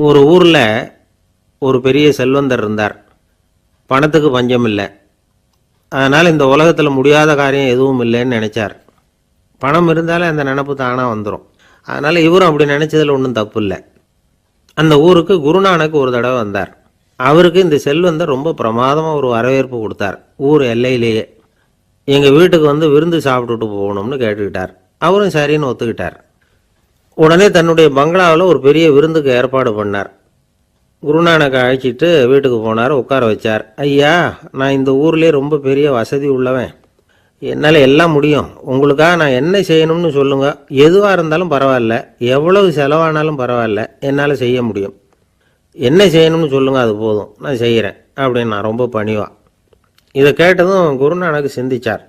ஒரு ஊரில் ஒரு பெரிய செல்வந்தர் இருந்தார். பணத்துக்கு பஞ்சம் இல்லை. அதனால் இந்த உலகத்தில் முடியாத காரியம் எதுவும் இல்லைன்னு நினச்சார். பணம் இருந்தாலே அந்த நினப்பு தானாக வந்துடும். அதனால் இவரும் அப்படி நினச்சதில் ஒன்றும் தப்பு இல்லை. அந்த ஊருக்கு குருநானக் ஒரு தடவை வந்தார். அவருக்கு இந்த செல்வந்தர் ரொம்ப பிரமாதமாக ஒரு வரவேற்பு கொடுத்தார். ஊர் எல்லையிலேயே எங்கள் வீட்டுக்கு வந்து விருந்து சாப்பிட்டுட்டு போகணும்னு கேட்டுக்கிட்டார். அவரும் சரின்னு ஒத்துக்கிட்டார். உடனே தன்னுடைய பங்களாவில் ஒரு பெரிய விருந்துக்கு ஏற்பாடு பண்ணார். குருநானக்கை அழைச்சிட்டு வீட்டுக்கு போனார். உட்கார வச்சார். ஐயா, நான் இந்த ஊர்லேயே ரொம்ப பெரிய வசதி உள்ளவன். என்னால் எல்லாம் முடியும். உங்களுக்காக நான் என்ன செய்யணும்னு சொல்லுங்கள். எதுவாக இருந்தாலும் பரவாயில்ல, எவ்வளவு செலவானாலும் பரவாயில்ல, என்னால் செய்ய முடியும். என்ன செய்யணும்னு சொல்லுங்கள், அது போதும், நான் செய்கிறேன் அப்படின்னு நான் ரொம்ப பணிவா. இதை கேட்டதும் குருநானக் சிந்திச்சார்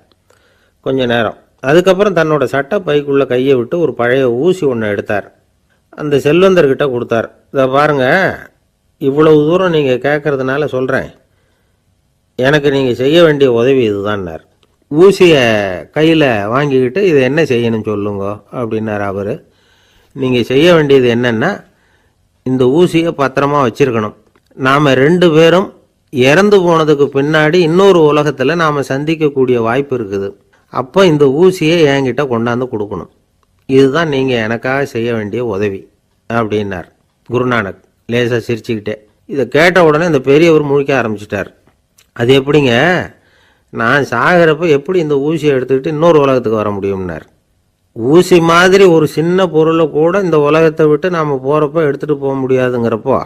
கொஞ்ச நேரம். அதுக்கப்புறம் தன்னோட சட்டை பைக்குள்ளே கையை விட்டு ஒரு பழைய ஊசி ஒன்று எடுத்தார். அந்த செல்வந்தர்கிட்ட கொடுத்தார். இதை பாருங்கள், இவ்வளவு தூரம் நீங்கள் கேட்கறதுனால சொல்கிறேன். எனக்கு நீங்கள் செய்ய வேண்டிய உதவி இதுதான்னார். ஊசியை கையில் வாங்கிக்கிட்டு இதை என்ன செய்யணும்னு சொல்லுங்க அப்படின்னார் அவர். நீங்கள் செய்ய வேண்டியது என்னென்னா, இந்த ஊசியை பத்திரமா வச்சுருக்கணும். நாம் 2 பேரும் இறந்து போனதுக்கு பின்னாடி இன்னொரு உலகத்தில் நாம் சந்திக்கக்கூடிய வாய்ப்பு இருக்குது. அப்போ இந்த ஊசியை என்கிட்ட கொண்டாந்து கொடுக்கணும். இதுதான் நீங்கள் எனக்காக செய்ய வேண்டிய உதவி அப்படின்னார் குருநானக் லேசாக சிரிச்சுக்கிட்டே. இதை கேட்ட உடனே இந்த பெரியவர் முழிக்க ஆரம்பிச்சிட்டார். அது எப்படிங்க, நான் சாகிறப்ப எப்படி இந்த ஊசியை எடுத்துக்கிட்டு இன்னொரு உலகத்துக்கு வர முடியும்னார். ஊசி மாதிரி ஒரு சின்ன பொருளை கூட இந்த உலகத்தை விட்டு நாம் போகிறப்ப எடுத்துகிட்டு போக முடியாதுங்கிறப்போ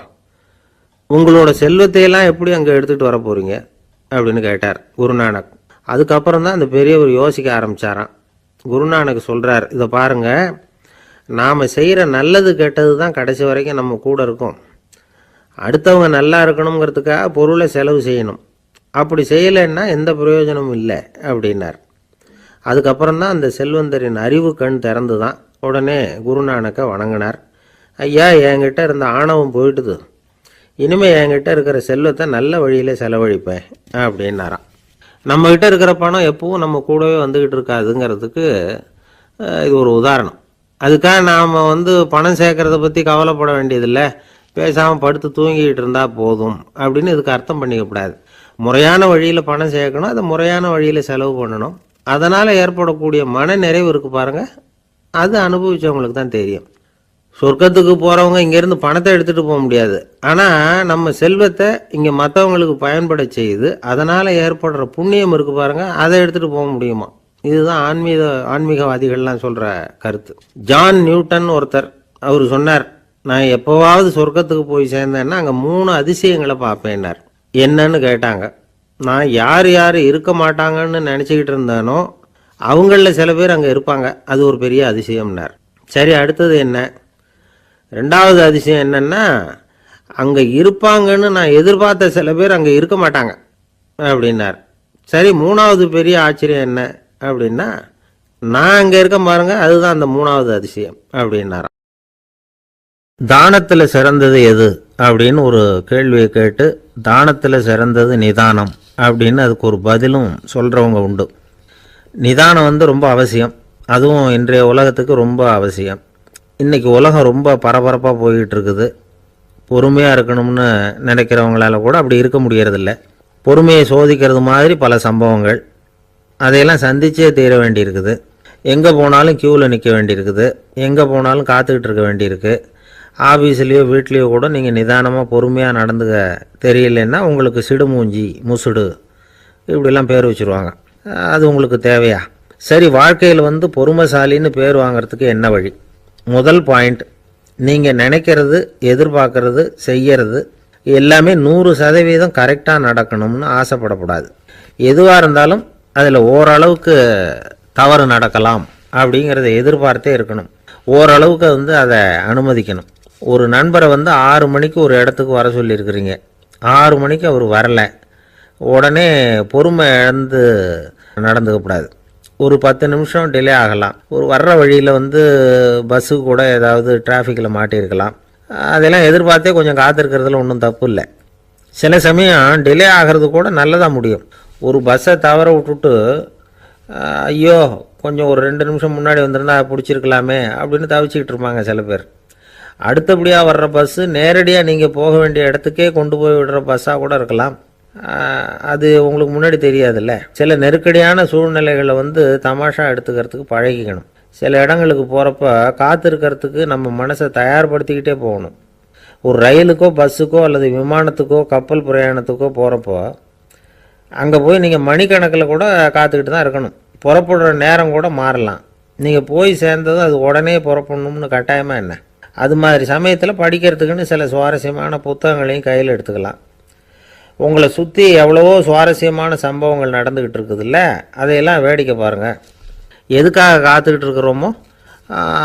உங்களோட செல்வத்தையெல்லாம் எப்படி அங்கே எடுத்துகிட்டு வர போகிறீங்க அப்படின்னு கேட்டார் குருநானக். அதுக்கப்புறம் தான் அந்த பெரியவர் யோசிக்க ஆரம்பித்தாராம். குருநானக் சொல்கிறார், இதை பாருங்கள், நாம் செய்கிற நல்லது கெட்டது தான் கடைசி வரைக்கும் நம்ம கூட இருக்கும். அடுத்தவங்க நல்லா இருக்கணுங்கிறதுக்காக பொருளை செலவு செய்யணும். அப்படி செய்யலைன்னா எந்த பிரயோஜனமும் இல்லை அப்படின்னார். அதுக்கப்புறம் தான் அந்த செல்வந்தரின் அறிவு கண் திறந்து தான். உடனே குருநானக்கை வணங்கினார். ஐயா, என்கிட்ட இருந்த ஆணவம் போயிட்டுது. இனிமேல் என்கிட்ட இருக்கிற செல்வத்தை நல்ல வழியில் செலவழிப்பேன் அப்படின்னாராம். நம்மக்கிட்ட இருக்கிற பணம் எப்பவும் நம்ம கூடவே வந்துக்கிட்டு இருக்காதுங்கிறதுக்கு இது ஒரு உதாரணம். அதுக்காக நாம் பணம் சேர்க்கறத பற்றி கவலைப்பட வேண்டியதில்லை, பேசாமல் படுத்து தூங்கிக்கிட்டு இருந்தால் போதும் அப்படின்னு இதுக்கு அர்த்தம் பண்ணிக்கக்கூடாது. முறையான வழியில் பணம் சேர்க்கணும், அதை முறையான வழியில் செலவு பண்ணணும். அதனால் ஏற்படக்கூடிய மன நிறைவு இருக்குது பாருங்கள், அது அனுபவித்தவங்களுக்கு தான் தெரியும். சொர்க்கத்துக்கு போகிறவங்க இங்கேருந்து பணத்தை எடுத்துகிட்டு போக முடியாது. ஆனால் நம்ம செல்வத்தை இங்கே மற்றவங்களுக்கு பயன்பட செய்து அதனால் ஏற்படுற புண்ணியம் இருக்குது பாருங்கள், அதை எடுத்துகிட்டு போக முடியுமா. இதுதான் ஆன்மீகவாதிகள்லாம் சொல்கிற கருத்து. ஜான் நியூட்டன் ஒருத்தர், அவர் சொன்னார், நான் எப்போவாவது சொர்க்கத்துக்கு போய் சேர்ந்தேன்னா அங்கே 3 அதிசயங்களை பார்ப்பேன்னார். என்னன்னு கேட்டாங்க. நான் யார் யார் இருக்க மாட்டாங்கன்னு நினச்சிக்கிட்டு இருந்தேனோ அவங்களில் சில பேர் அங்கே இருப்பாங்க, அது ஒரு பெரிய அதிசயம்னார். சரி, அடுத்தது என்ன? 2வது அதிசயம் என்னன்னா, அங்கே இருப்பாங்கன்னு நான் எதிர்பார்த்த சில பேர் அங்கே இருக்க மாட்டாங்க அப்படின்னார். சரி, 3வது பெரிய ஆச்சரியம் என்ன அப்படின்னா, நான் அங்கே இருக்க பாருங்க, அதுதான் அந்த 3வது அதிசயம் அப்படின்னாராம். தானத்தில் சிறந்தது எது அப்படின்னு ஒரு கேள்வியை கேட்டு, தானத்தில் சிறந்தது நிதானம் அப்படின்னு அதுக்கு ஒரு பதிலும் சொல்கிறவங்க உண்டு. நிதானம் ரொம்ப அவசியம். அதுவும் இன்றைய உலகத்துக்கு ரொம்ப அவசியம். இன்றைக்கி உலகம் ரொம்ப பரபரப்பாக போய்கிட்டு இருக்குது. பொறுமையாக இருக்கணும்னு நினைக்கிறவங்களால கூட அப்படி இருக்க முடியறதில்ல. பொறுமையை சோதிக்கிறது மாதிரி பல சம்பவங்கள், அதையெல்லாம் சந்திச்சே தீர வேண்டியிருக்குது. எங்கே போனாலும் க்யூவில் நிற்க வேண்டியிருக்குது, எங்கே போனாலும் காத்துக்கிட்டு இருக்க வேண்டியிருக்கு. ஆஃபீஸ்லேயோ வீட்லேயோ கூட நீங்கள் நிதானமாக பொறுமையாக நடந்துக்க தெரியலன்னா உங்களுக்கு சிடுமூஞ்சி, முசுடு இப்படிலாம் பேர் வச்சுருவாங்க. அது உங்களுக்கு தேவையா? சரி, வாழ்க்கையில் பொறுமைசாலின்னு பேர் வாங்கிறதுக்கு என்ன வழி? முதல் பாயிண்ட், நீங்கள் நினைக்கிறது, எதிர்பார்க்கறது, செய்கிறது எல்லாமே 100% கரெக்டாக நடக்கணும்னு ஆசைப்படக்கூடாது. எதுவாக இருந்தாலும் அதில் ஓரளவுக்கு தவறு நடக்கலாம் அப்படிங்கிறத எதிர்பார்த்தே இருக்கணும். ஓரளவுக்கு அதை அனுமதிக்கணும். ஒரு நண்பரை 6 மணிக்கு ஒரு இடத்துக்கு வர சொல்லியிருக்கிறீங்க. 6 மணிக்கு அவர் வரலை. உடனே பொறுமை இழந்து நடந்துக்கக்கூடாது. ஒரு 10 நிமிஷம் டிலே ஆகலாம். ஒரு வர்ற வழியில் பஸ்ஸு கூட ஏதாவது டிராஃபிக்கில் மாட்டியிருக்கலாம். அதெல்லாம் எதிர்பார்த்தே கொஞ்சம் காத்திருக்கிறதுல ஒன்றும் தப்பு இல்லை. சில சமயம் டிலே ஆகிறது கூட நல்லதாக முடியும். ஒரு பஸ்ஸை தவற விட்டுட்டு, ஐயோ கொஞ்சம் ஒரு 2 நிமிஷம் முன்னாடி வந்திருந்தா பிடிச்சிருக்கலாமே அப்படின்னு தவிச்சிக்கிட்டு இருப்பாங்க சில பேர். அடுத்தபடியாக வர்ற பஸ்ஸு நேரடியாக நீங்கள் போக வேண்டிய இடத்துக்கே கொண்டு போய் விடுற பஸ்ஸாக கூட இருக்கலாம். அது உங்களுக்கு முன்னாடி தெரியாதுல்ல. சில நெருக்கடியான சூழ்நிலைகளை தமாஷா எடுத்துக்கிறதுக்கு பழகிக்கணும். சில இடங்களுக்கு போகிறப்ப காத்திருக்கிறதுக்கு நம்ம மனசை தயார்படுத்திக்கிட்டே போகணும். ஒரு ரயிலுக்கோ பஸ்ஸுக்கோ அல்லது விமானத்துக்கோ கப்பல் பிரயாணத்துக்கோ போகிறப்போ அங்கே போய் நீங்கள் மணிக்கணக்கில் கூட காத்துக்கிட்டு தான் இருக்கணும். புறப்படுற நேரம் கூட மாறலாம். நீங்கள் போய் சேர்ந்ததும் அது உடனே புறப்படணும்னு கட்டாயமாக என்ன? அது மாதிரி சமயத்தில் படிக்கிறதுக்குன்னு சில சுவாரஸ்யமான புத்தகங்களையும் கையில் எடுத்துக்கலாம். உங்களை சுற்றி எவ்வளவோ சுவாரஸ்யமான சம்பவங்கள் நடந்துக்கிட்டு இருக்குதுல்ல, அதையெல்லாம் வேடிக்கை பாருங்கள். எதுக்காக காத்துக்கிட்டு இருக்கிறோமோ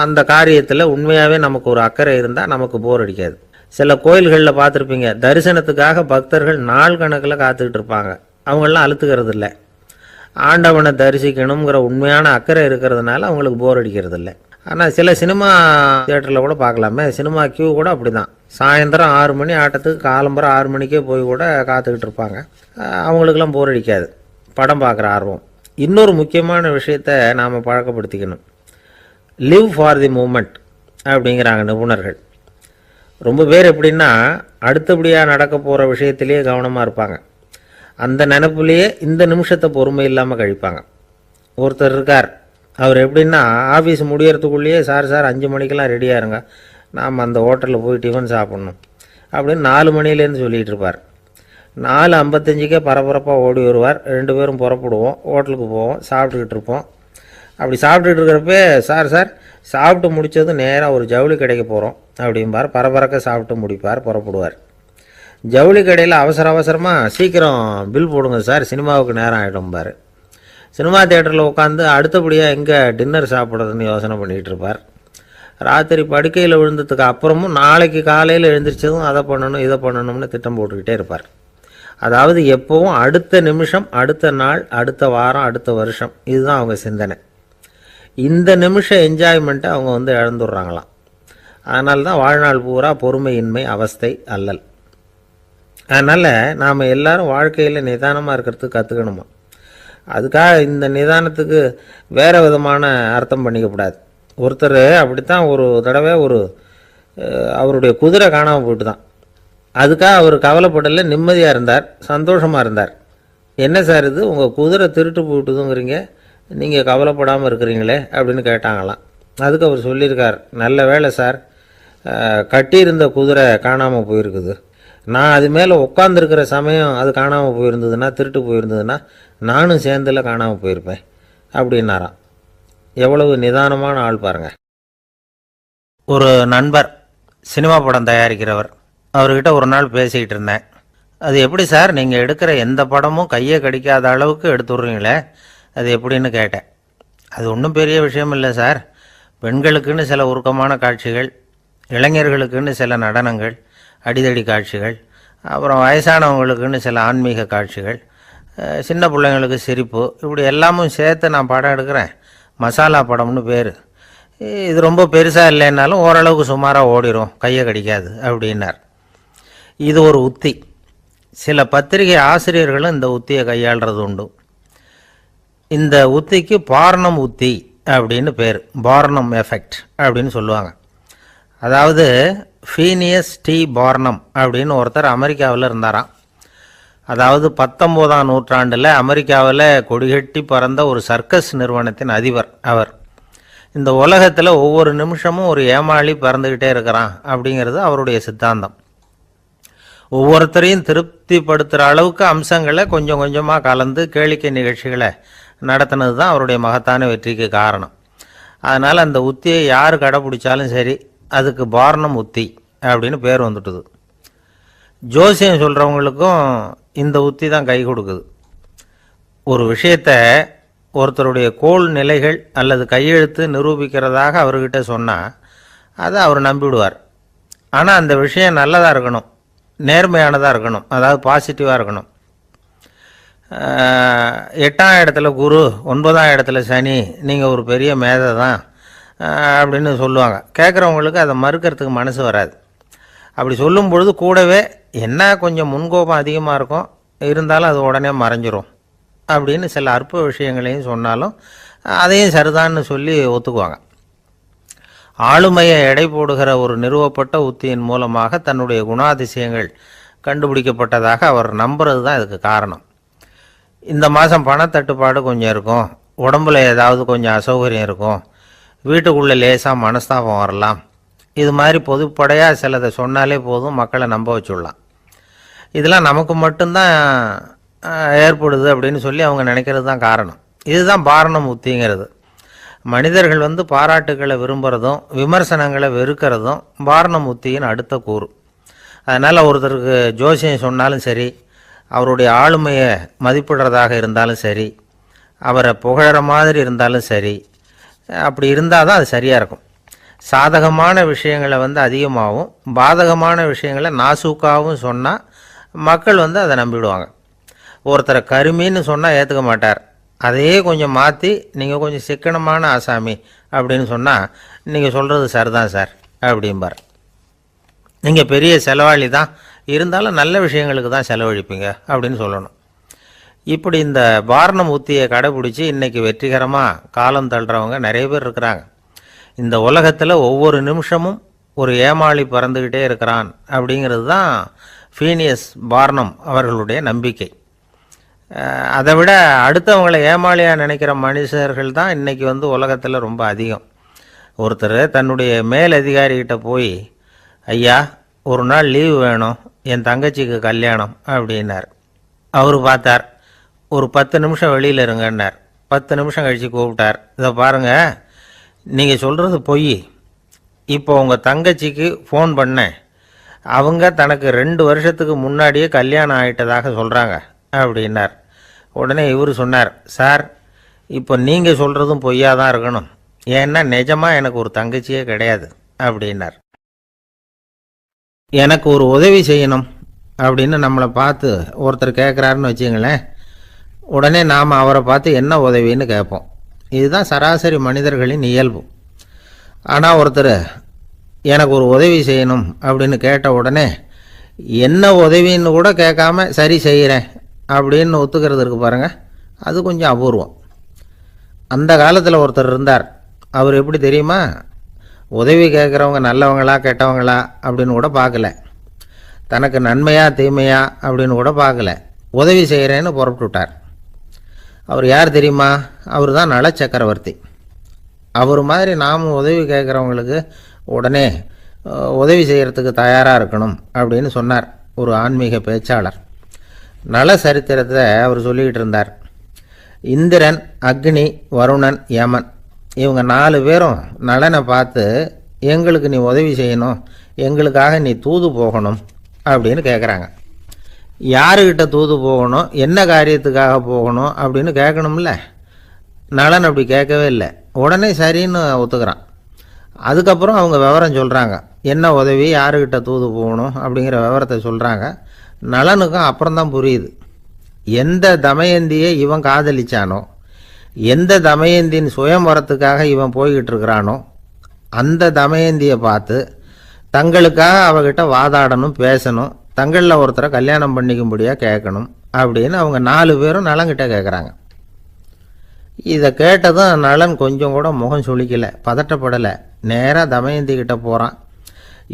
அந்த காரியத்தில் உண்மையாகவே நமக்கு ஒரு அக்கறை இருந்தால் நமக்கு போர் அடிக்காது. சில கோயில்களில் பார்த்துருப்பீங்க, தரிசனத்துக்காக பக்தர்கள் நாள் கணக்கில் காத்துக்கிட்டு இருப்பாங்க. அவங்களெலாம் அழுத்துக்கிறது இல்லை. ஆண்டவனை தரிசிக்கணுங்கிற உண்மையான அக்கறை இருக்கிறதுனால அவங்களுக்கு போர் அடிக்கிறது இல்லை. ஆனால் சில சினிமா தியேட்டரில் கூட பார்க்கலாமே, சினிமா கியூ கூட அப்படி தான். சாயந்தரம் 6 மணி ஆட்டத்துக்கு காலம்பரம் 6 மணிக்கே போய் கூட காத்துக்கிட்டு இருப்பாங்க. அவங்களுக்கெல்லாம் போர் அடிக்காது, படம் பார்க்குற ஆர்வம். இன்னொரு முக்கியமான விஷயத்தை நாம் பழக்கப்படுத்திக்கணும். லிவ் ஃபார் தி மூமெண்ட் அப்படிங்கிறாங்க நிபுணர்கள். ரொம்ப பேர் எப்படின்னா அடுத்தபடியாக நடக்க போகிற விஷயத்திலேயே கவனமாக இருப்பாங்க. அந்த நினைப்புலேயே இந்த நிமிஷத்தை பொறுமை இல்லாமல் கழிப்பாங்க. ஒருத்தர் இருக்கார், அவர் எப்படின்னா ஆஃபீஸ் முடியறதுக்குள்ளேயே சார் 5 மணிக்கெல்லாம் ரெடியாக இருங்க, நாம் அந்த ஹோட்டலில் போய் டிஃபன் சாப்பிட்ணும் அப்படின்னு 4 மணிலேருந்து சொல்லிகிட்டு இருப்பார். 4:55க்கே பரபரப்பாக ஓடி வருவார். 2 பேரும் புறப்படுவோம், ஹோட்டலுக்கு போவோம், சாப்பிட்டுக்கிட்டு இருப்போம். அப்படி சாப்பிட்டுட்டு இருக்கிறப்ப சார் சாப்பிட்டு முடித்ததும் நேராக ஒரு ஜவுளி கடைக்கு போகிறோம் அப்படிம்பார். பரபரக்க சாப்பிட்டு முடிப்பார், புறப்படுவார். ஜவுளி கடையில் அவசரமாக சீக்கிரம் பில் போடுங்க சார், சினிமாவுக்கு நேரம் ஆகிடும்பார். சினிமா தியேட்டரில் உட்காந்து அடுத்தபடியாக எங்கே டின்னர் சாப்பிட்றதுன்னு யோசனை பண்ணிகிட்டு இருப்பார். ராத்திரி படுக்கையில் விழுந்ததுக்கு அப்புறமும் நாளைக்கு காலையில் எழுந்திரிச்சதும் அதை பண்ணணும் இதை பண்ணணும்னு திட்டம் போட்டுக்கிட்டே இருப்பார். அதாவது எப்போவும் அடுத்த நிமிஷம், அடுத்த நாள், அடுத்த வாரம், அடுத்த வருஷம், இதுதான் அவங்க சிந்தனை. இந்த நிமிஷம் என்ஜாய்மெண்ட்டை அவங்க இழந்துடுறாங்களாம். அதனால தான் வாழ்நாள் பூரா பொறுமையின்மை, அவஸ்தை, அல்லல். அதனால் நாம் எல்லோரும் வாழ்க்கையில் நிதானமாக இருக்கிறதுக்கு கற்றுக்கணுமா. அதுக்காக இந்த நிதானத்துக்கு வேறு விதமான அர்த்தம் பண்ணிக்கக்கூடாது. ஒருத்தர் அப்படித்தான் ஒரு தடவை அவருடைய குதிரை காணாமல் போயிட்டு தான். அதுக்காக அவர் கவலைப்படலை, நிம்மதியாக இருந்தார், சந்தோஷமாக இருந்தார். என்ன சார் இது, உங்கள் குதிரை திருட்டு போயிட்டுதுங்கிறீங்க, நீங்கள் கவலைப்படாமல் இருக்கிறீங்களே அப்படின்னு கேட்டாங்களாம். அதுக்கு அவர் சொல்லியிருக்கார், நல்ல வேலை சார், கட்டியிருந்த குதிரை காணாமல் போயிருக்குது. நான் அது மேலே உட்காந்துருக்கிற சமயம் அது காணாமல் போயிருந்ததுன்னா, திருட்டு போயிருந்ததுன்னா நானும் சேர்ந்தில் காணாமல் போயிருப்பேன் அப்படின்னாராம். எவ்வளவு நிதானமான ஆள் பாருங்கள். ஒரு நண்பர் சினிமா படம் தயாரிக்கிறவர், அவர்கிட்ட ஒரு நாள் பேசிக்கிட்டு இருந்தேன். அது எப்படி சார், நீங்கள் எடுக்கிற எந்த படமும் கையை கடிக்காத அளவுக்கு எடுத்துடுறீங்களே, அது எப்படின்னு கேட்டேன். அது ஒன்றும் பெரிய விஷயம் இல்லை சார், பெண்களுக்குன்னு சில உருக்கமான காட்சிகள், இளைஞர்களுக்குன்னு சில நடனங்கள், அடிதடி காட்சிகள், அப்புறம் வயசானவங்களுக்குன்னு சில ஆன்மீக காட்சிகள், சின்ன பிள்ளைங்களுக்கு சிரிப்பு, இப்படி எல்லாமும் சேர்த்து நான் படம் எடுக்கிறேன். மசாலா படம்னு பேர். இது ரொம்ப பெருசாக இல்லைன்னாலும் ஓரளவுக்கு சுமாராக ஓடிடும், கையை கடிக்காது அப்படின்னார். இது ஒரு உத்தி. சில பத்திரிகை ஆசிரியர்களும் இந்த உத்தியை கையாளுறது உண்டு. இந்த உத்திக்கு பார்னம் உத்தி அப்படின்னு பேர், பார்னம் எஃபெக்ட் அப்படின்னு சொல்லுவாங்க. அதாவது ஃபீனியஸ் டி பார்னம் அப்படின்னு ஒருத்தர் அமெரிக்காவில் இருந்தாராம். அதாவது 19ஆம் நூற்றாண்டில் அமெரிக்காவில் கொடிகட்டி பறந்த ஒரு சர்க்கஸ் நிறுவனத்தின் அதிபர் அவர். இந்த உலகத்தில் ஒவ்வொரு நிமிஷமும் ஒரு ஏமாளி பறந்துக்கிட்டே இருக்கிறான் அப்படிங்கிறது அவருடைய சித்தாந்தம். ஒவ்வொருத்தரையும் திருப்திப்படுத்துகிற அளவுக்கு அம்சங்களை கொஞ்சம் கொஞ்சமாக கலந்து கேளிக்கை நிகழ்ச்சிகளை நடத்தினது தான் அவருடைய மகத்தான வெற்றிக்கு காரணம். அதனால் அந்த உத்தியை யார் கடைப்பிடிச்சாலும் சரி, அதுக்கு பார்னம் உத்தி அப்படின்னு பேர் வந்துட்டுது. ஜோசியம் சொல்கிறவங்களுக்கும் இந்த உத்தி தான் கை கொடுக்குது. ஒரு விஷயத்தை ஒருத்தருடைய கோள் நிலைகள் அல்லது கையெழுத்து நிரூபிக்கிறதாக அவர்கிட்ட சொன்னால் அதை அவர் நம்பிவிடுவார். ஆனால் அந்த விஷயம் நல்லதாக இருக்கணும், நேர்மையானதாக இருக்கணும், அதாவது பாசிட்டிவாக இருக்கணும். 8ஆம் இடத்துல குரு, 9ஆம் இடத்துல சனி, நீங்கள் ஒரு பெரிய மேதை தான் அப்படின்னு சொல்லுவாங்க. கேட்குறவங்களுக்கு அதை மறுக்கிறதுக்கு மனசு வராது. அப்படி சொல்லும் பொழுது கூடவே என்ன கொஞ்சம் முன்கோபம் அதிகமாக இருக்கும், இருந்தாலும் அது உடனே மறைஞ்சிரும் அப்படின்னு சில அற்ப விஷயங்களையும் சொன்னாலும் அதையும் சரிதான்னு சொல்லி ஒத்துக்குவாங்க. ஆளுமையை எடை போடுகிற ஒரு நிறுவப்பட்ட உத்தியின் மூலமாக தன்னுடைய குணாதிசயங்கள் கண்டுபிடிக்கப்பட்டதாக அவர் நம்புறது தான் இதுக்கு காரணம். இந்த மாதம் பணத்தட்டுப்பாடு கொஞ்சம் இருக்கும், உடம்புல ஏதாவது கொஞ்சம் அசௌகரியம் இருக்கும், வீட்டுக்குள்ளே லேசாக மனஸ்தாபம் வரலாம், இது மாதிரி பொதுப்படையாக சிலதை சொன்னாலே போதும், மக்களை நம்ப வச்சுடலாம். இதெல்லாம் நமக்கு மட்டும்தான் ஏற்படுது அப்படின்னு சொல்லி அவங்க நினைக்கிறது தான் காரணம். இதுதான் பாரணம் உத்திங்கிறது. மனிதர்கள் பாராட்டுக்களை விரும்புகிறதும் விமர்சனங்களை வெறுக்கிறதும் பாரணம் உத்தியின் அடுத்த கூறு. அதனால் ஒருத்தருக்கு ஜோசியம் சொன்னாலும் சரி, அவருடைய ஆளுமையை மதிப்பிடுறதாக இருந்தாலும் சரி, அவரை புகழற மாதிரி இருந்தாலும் சரி, அப்படி இருந்தால் தான் அது சரியாக இருக்கும். சாதகமான விஷயங்களை அதிகமாகவும் பாதகமான விஷயங்களை நாசூக்காகவும் சொன்னால் மக்கள் அதை நம்பிவிடுவாங்க. ஒருத்தரை கருமின்னு சொன்னால் ஏற்றுக்க மாட்டார். அதையே கொஞ்சம் மாற்றி நீங்கள் கொஞ்சம் சிக்கனமான ஆசாமி அப்படின்னு சொன்னால் நீங்கள் சொல்கிறது சரிதான் சார் அப்படிம்பார். நீங்கள் பெரிய செலவாளி தான், இருந்தாலும் நல்ல விஷயங்களுக்கு தான் செலவழிப்பீங்க அப்படின்னு சொல்லணும். இப்படி இந்த பாரணம் உத்தியை கடைபிடிச்சி இன்றைக்கி வெற்றிகரமாக காலம் தள்ளுறவங்க நிறைய பேர் இருக்கிறாங்க. இந்த உலகத்தில் ஒவ்வொரு நிமிஷமும் ஒரு ஏமாளி பறந்துக்கிட்டே இருக்கிறான் அப்படிங்கிறது தான் ஃபீனியஸ் பார்னம் அவர்களுடைய நம்பிக்கை. அதை விட அடுத்தவங்களை ஏமாளியாக நினைக்கிற மனுஷர்கள் தான் இன்றைக்கி உலகத்தில் ரொம்ப அதிகம். ஒருத்தர் தன்னுடைய மேலதிகாரிகிட்ட போய், ஐயா ஒரு நாள் லீவு வேணும், என் தங்கச்சிக்கு கல்யாணம் அப்படின்னார். அவர் பார்த்தார், ஒரு 10 நிமிஷம் வெளியில் இருங்கன்னார். 10 நிமிஷம் கழித்து கூப்பிட்டார், இதை பாருங்கள், நீங்கள் சொல்கிறது பொய், இப்போ உங்கள் தங்கச்சிக்கு ஃபோன் பண்ணேன், அவங்க தனக்கு 2 வருஷத்துக்கு முன்னாடியே கல்யாணம் ஆகிட்டதாக சொல்கிறாங்க அப்படின்னார். உடனே இவர் சொன்னார், சார் இப்போ நீங்கள் சொல்கிறதும் பொய்யாக தான் இருக்கணும், ஏன்னா நிஜமாக எனக்கு ஒரு தங்கச்சியே கிடையாது அப்படின்னார். எனக்கு ஒரு உதவி செய்யணும் அப்படின்னு நம்மளை பார்த்து ஒருத்தர் கேட்குறாருன்னு வச்சுங்களேன், உடனே நாம் அவரை பார்த்து என்ன உதவின்னு கேட்போம். இதுதான் சராசரி மனிதர்களின் இயல்பு. ஆனால் ஒருத்தர் எனக்கு ஒரு உதவி செய்யணும் அப்படின்னு கேட்ட உடனே என்ன உதவின்னு கூட கேட்காம சரி செய்கிறேன் அப்படின்னு ஒத்துக்கிறது இருக்கு பாருங்கள், அது கொஞ்சம் அபூர்வம். அந்த காலத்தில் ஒருத்தர் இருந்தார். அவர் எப்படி தெரியுமா, உதவி கேட்குறவங்க நல்லவங்களா கெட்டவங்களா அப்படின்னு கூட பார்க்கல, தனக்கு நன்மையா தீமையா அப்படின்னு கூட பார்க்கல, உதவி செய்கிறேன்னு புறப்பட்டு விட்டார். அவர் யார் தெரியுமா, அவர் தான் நல சக்கரவர்த்தி. அவர் மாதிரி நாமும் உதவி கேட்குறவங்களுக்கு உடனே உதவி செய்கிறதுக்கு தயாராக இருக்கணும் அப்படின்னு சொன்னார் ஒரு ஆன்மீக பேச்சாளர். நல சரித்திரத்தை அவர் சொல்லிக்கிட்டு இருந்தார். இந்திரன், அக்னி, வருணன், யமன் இவங்க 4 பேரும் நலனை பார்த்து, எங்களுக்கு நீ உதவி செய்யணும், எங்களுக்காக நீ தூது போகணும் அப்படின்னு கேட்குறாங்க. யாருக்கிட்ட தூது போகணும், என்ன காரியத்துக்காக போகணும் அப்படின்னு கேட்கணும்ல. நலன் அப்படி கேட்கவே இல்லை, உடனே சரின்னு ஒத்துக்கிறான். அதுக்கப்புறம் அவங்க விவரம் சொல்கிறாங்க, என்ன உதவி, யாருக்கிட்ட தூது போகணும் அப்படிங்கிற விவரத்தை சொல்கிறாங்க. நலனுக்கும் அப்புறம்தான் புரியுது, எந்த தமயந்தியை இவன் காதலிச்சானோ, எந்த தமயந்தின் சுயம்பரத்துக்காக இவன் போய்கிட்டு இருக்கிறானோ அந்த தமயந்தியை பார்த்து தங்களுக்காக அவகிட்ட வாதாடணும், பேசணும், தங்களில் ஒருத்தரை கல்யாணம் பண்ணிக்கும்படியாக கேட்கணும் அப்படின்னு அவங்க 4 பேரும் நலன்கிட்ட கேட்குறாங்க. இதை கேட்டதும் நலன் கொஞ்சம் கூட முகம் சுளிக்கலை, பதட்டப்படலை, நேராக தமயந்தி கிட்ட போகிறான்.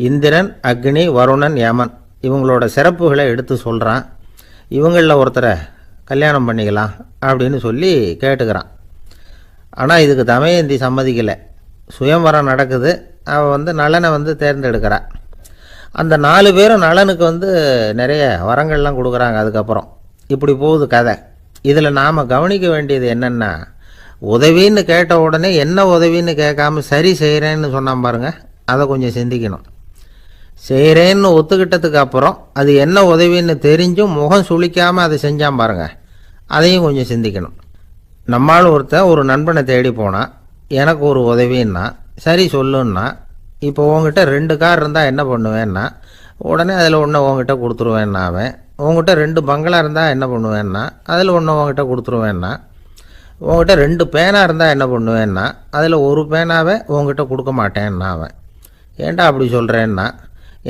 இந்திரன், அக்னி, வருணன், யமன் இவங்களோட சிறப்புகளை எடுத்து சொல்கிறான். இவங்களில் ஒருத்தரை கல்யாணம் பண்ணிக்கலாம் அப்படின்னு சொல்லி கேட்டுக்கிறான். ஆனால் இதுக்கு தமயந்தி சம்மதிக்கலை. சுயம்வரம் நடக்குது, அவள் நலனை தேர்ந்தெடுக்கிறாள். அந்த 4 பேரும் நலனுக்கு நிறைய வரங்கள்லாம் கொடுக்குறாங்க. அதுக்கப்புறம் இப்படி போகுது கதை. இதில் நாம் கவனிக்க வேண்டியது என்னென்னா, உதவின்னு கேட்ட உடனே என்ன உதவின்னு கேட்காம சரி செய்கிறேன்னு சொன்னான் பாருங்கள், அதை கொஞ்சம் சிந்திக்கணும். செய்கிறேன்னு ஒத்துக்கிட்டதுக்கு அப்புறம் அது என்ன உதவின்னு தெரிஞ்சும் முகம் சுளிக்காமல் அதை செஞ்சான் பாருங்க, அதையும் கொஞ்சம் சிந்திக்கணும். நம்மால் ஒருத்தன் ஒரு நண்பனை தேடி போனால், எனக்கு ஒரு உதவின்னா சரி சொல்லுன்னா, இப்போ உங்ககிட்ட 2 கார் இருந்தால் என்ன பண்ணுவேன்னா, உடனே அதில் ஒன்று உங்ககிட்ட கொடுத்துருவேன்னா, அவன் உங்ககிட்ட 2 பங்களா இருந்தால் என்ன பண்ணுவேன்னா, அதில் ஒன்று உங்ககிட்ட கொடுத்துருவேன்னா, உங்ககிட்ட 2 பேனா இருந்தால் என்ன பண்ணுவேன்னா, அதில் ஒரு பேனாவை உங்ககிட்ட கொடுக்க மாட்டேன்னா அவன். ஏன்டா அப்படி சொல்கிறேன்னா,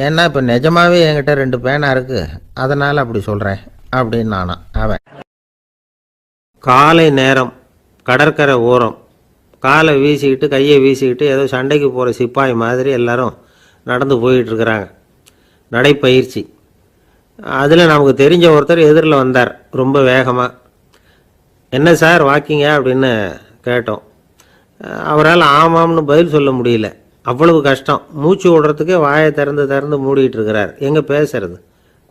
ஏன்னா இப்போ நிஜமாகவே என்கிட்ட 2 பேனா இருக்குது, அதனால் அப்படி சொல்கிறேன் அப்படின்னு நானான் அவன். காலை நேரம் கடற்கரை ஓரம் காலை வீசிக்கிட்டு கையை வீசிக்கிட்டு ஏதோ சண்டைக்கு போகிற சிப்பாய் மாதிரி எல்லாரும் நடந்து போயிட்டுருக்குறாங்க. நடைப்பயிற்சி. அதில் நமக்கு தெரிஞ்ச ஒருத்தர் எதிரில் வந்தார் ரொம்ப வேகமாக. என்ன சார் வாக்கிங்க அப்படின்னு கேட்டோம். அவரால் ஆமாம்னு பதில் சொல்ல முடியல, அவ்வளவு கஷ்டம். மூச்சு விடுறதுக்கே வாயை திறந்து மூடிட்டு இருக்கிறார். எங்கே பேசுறது?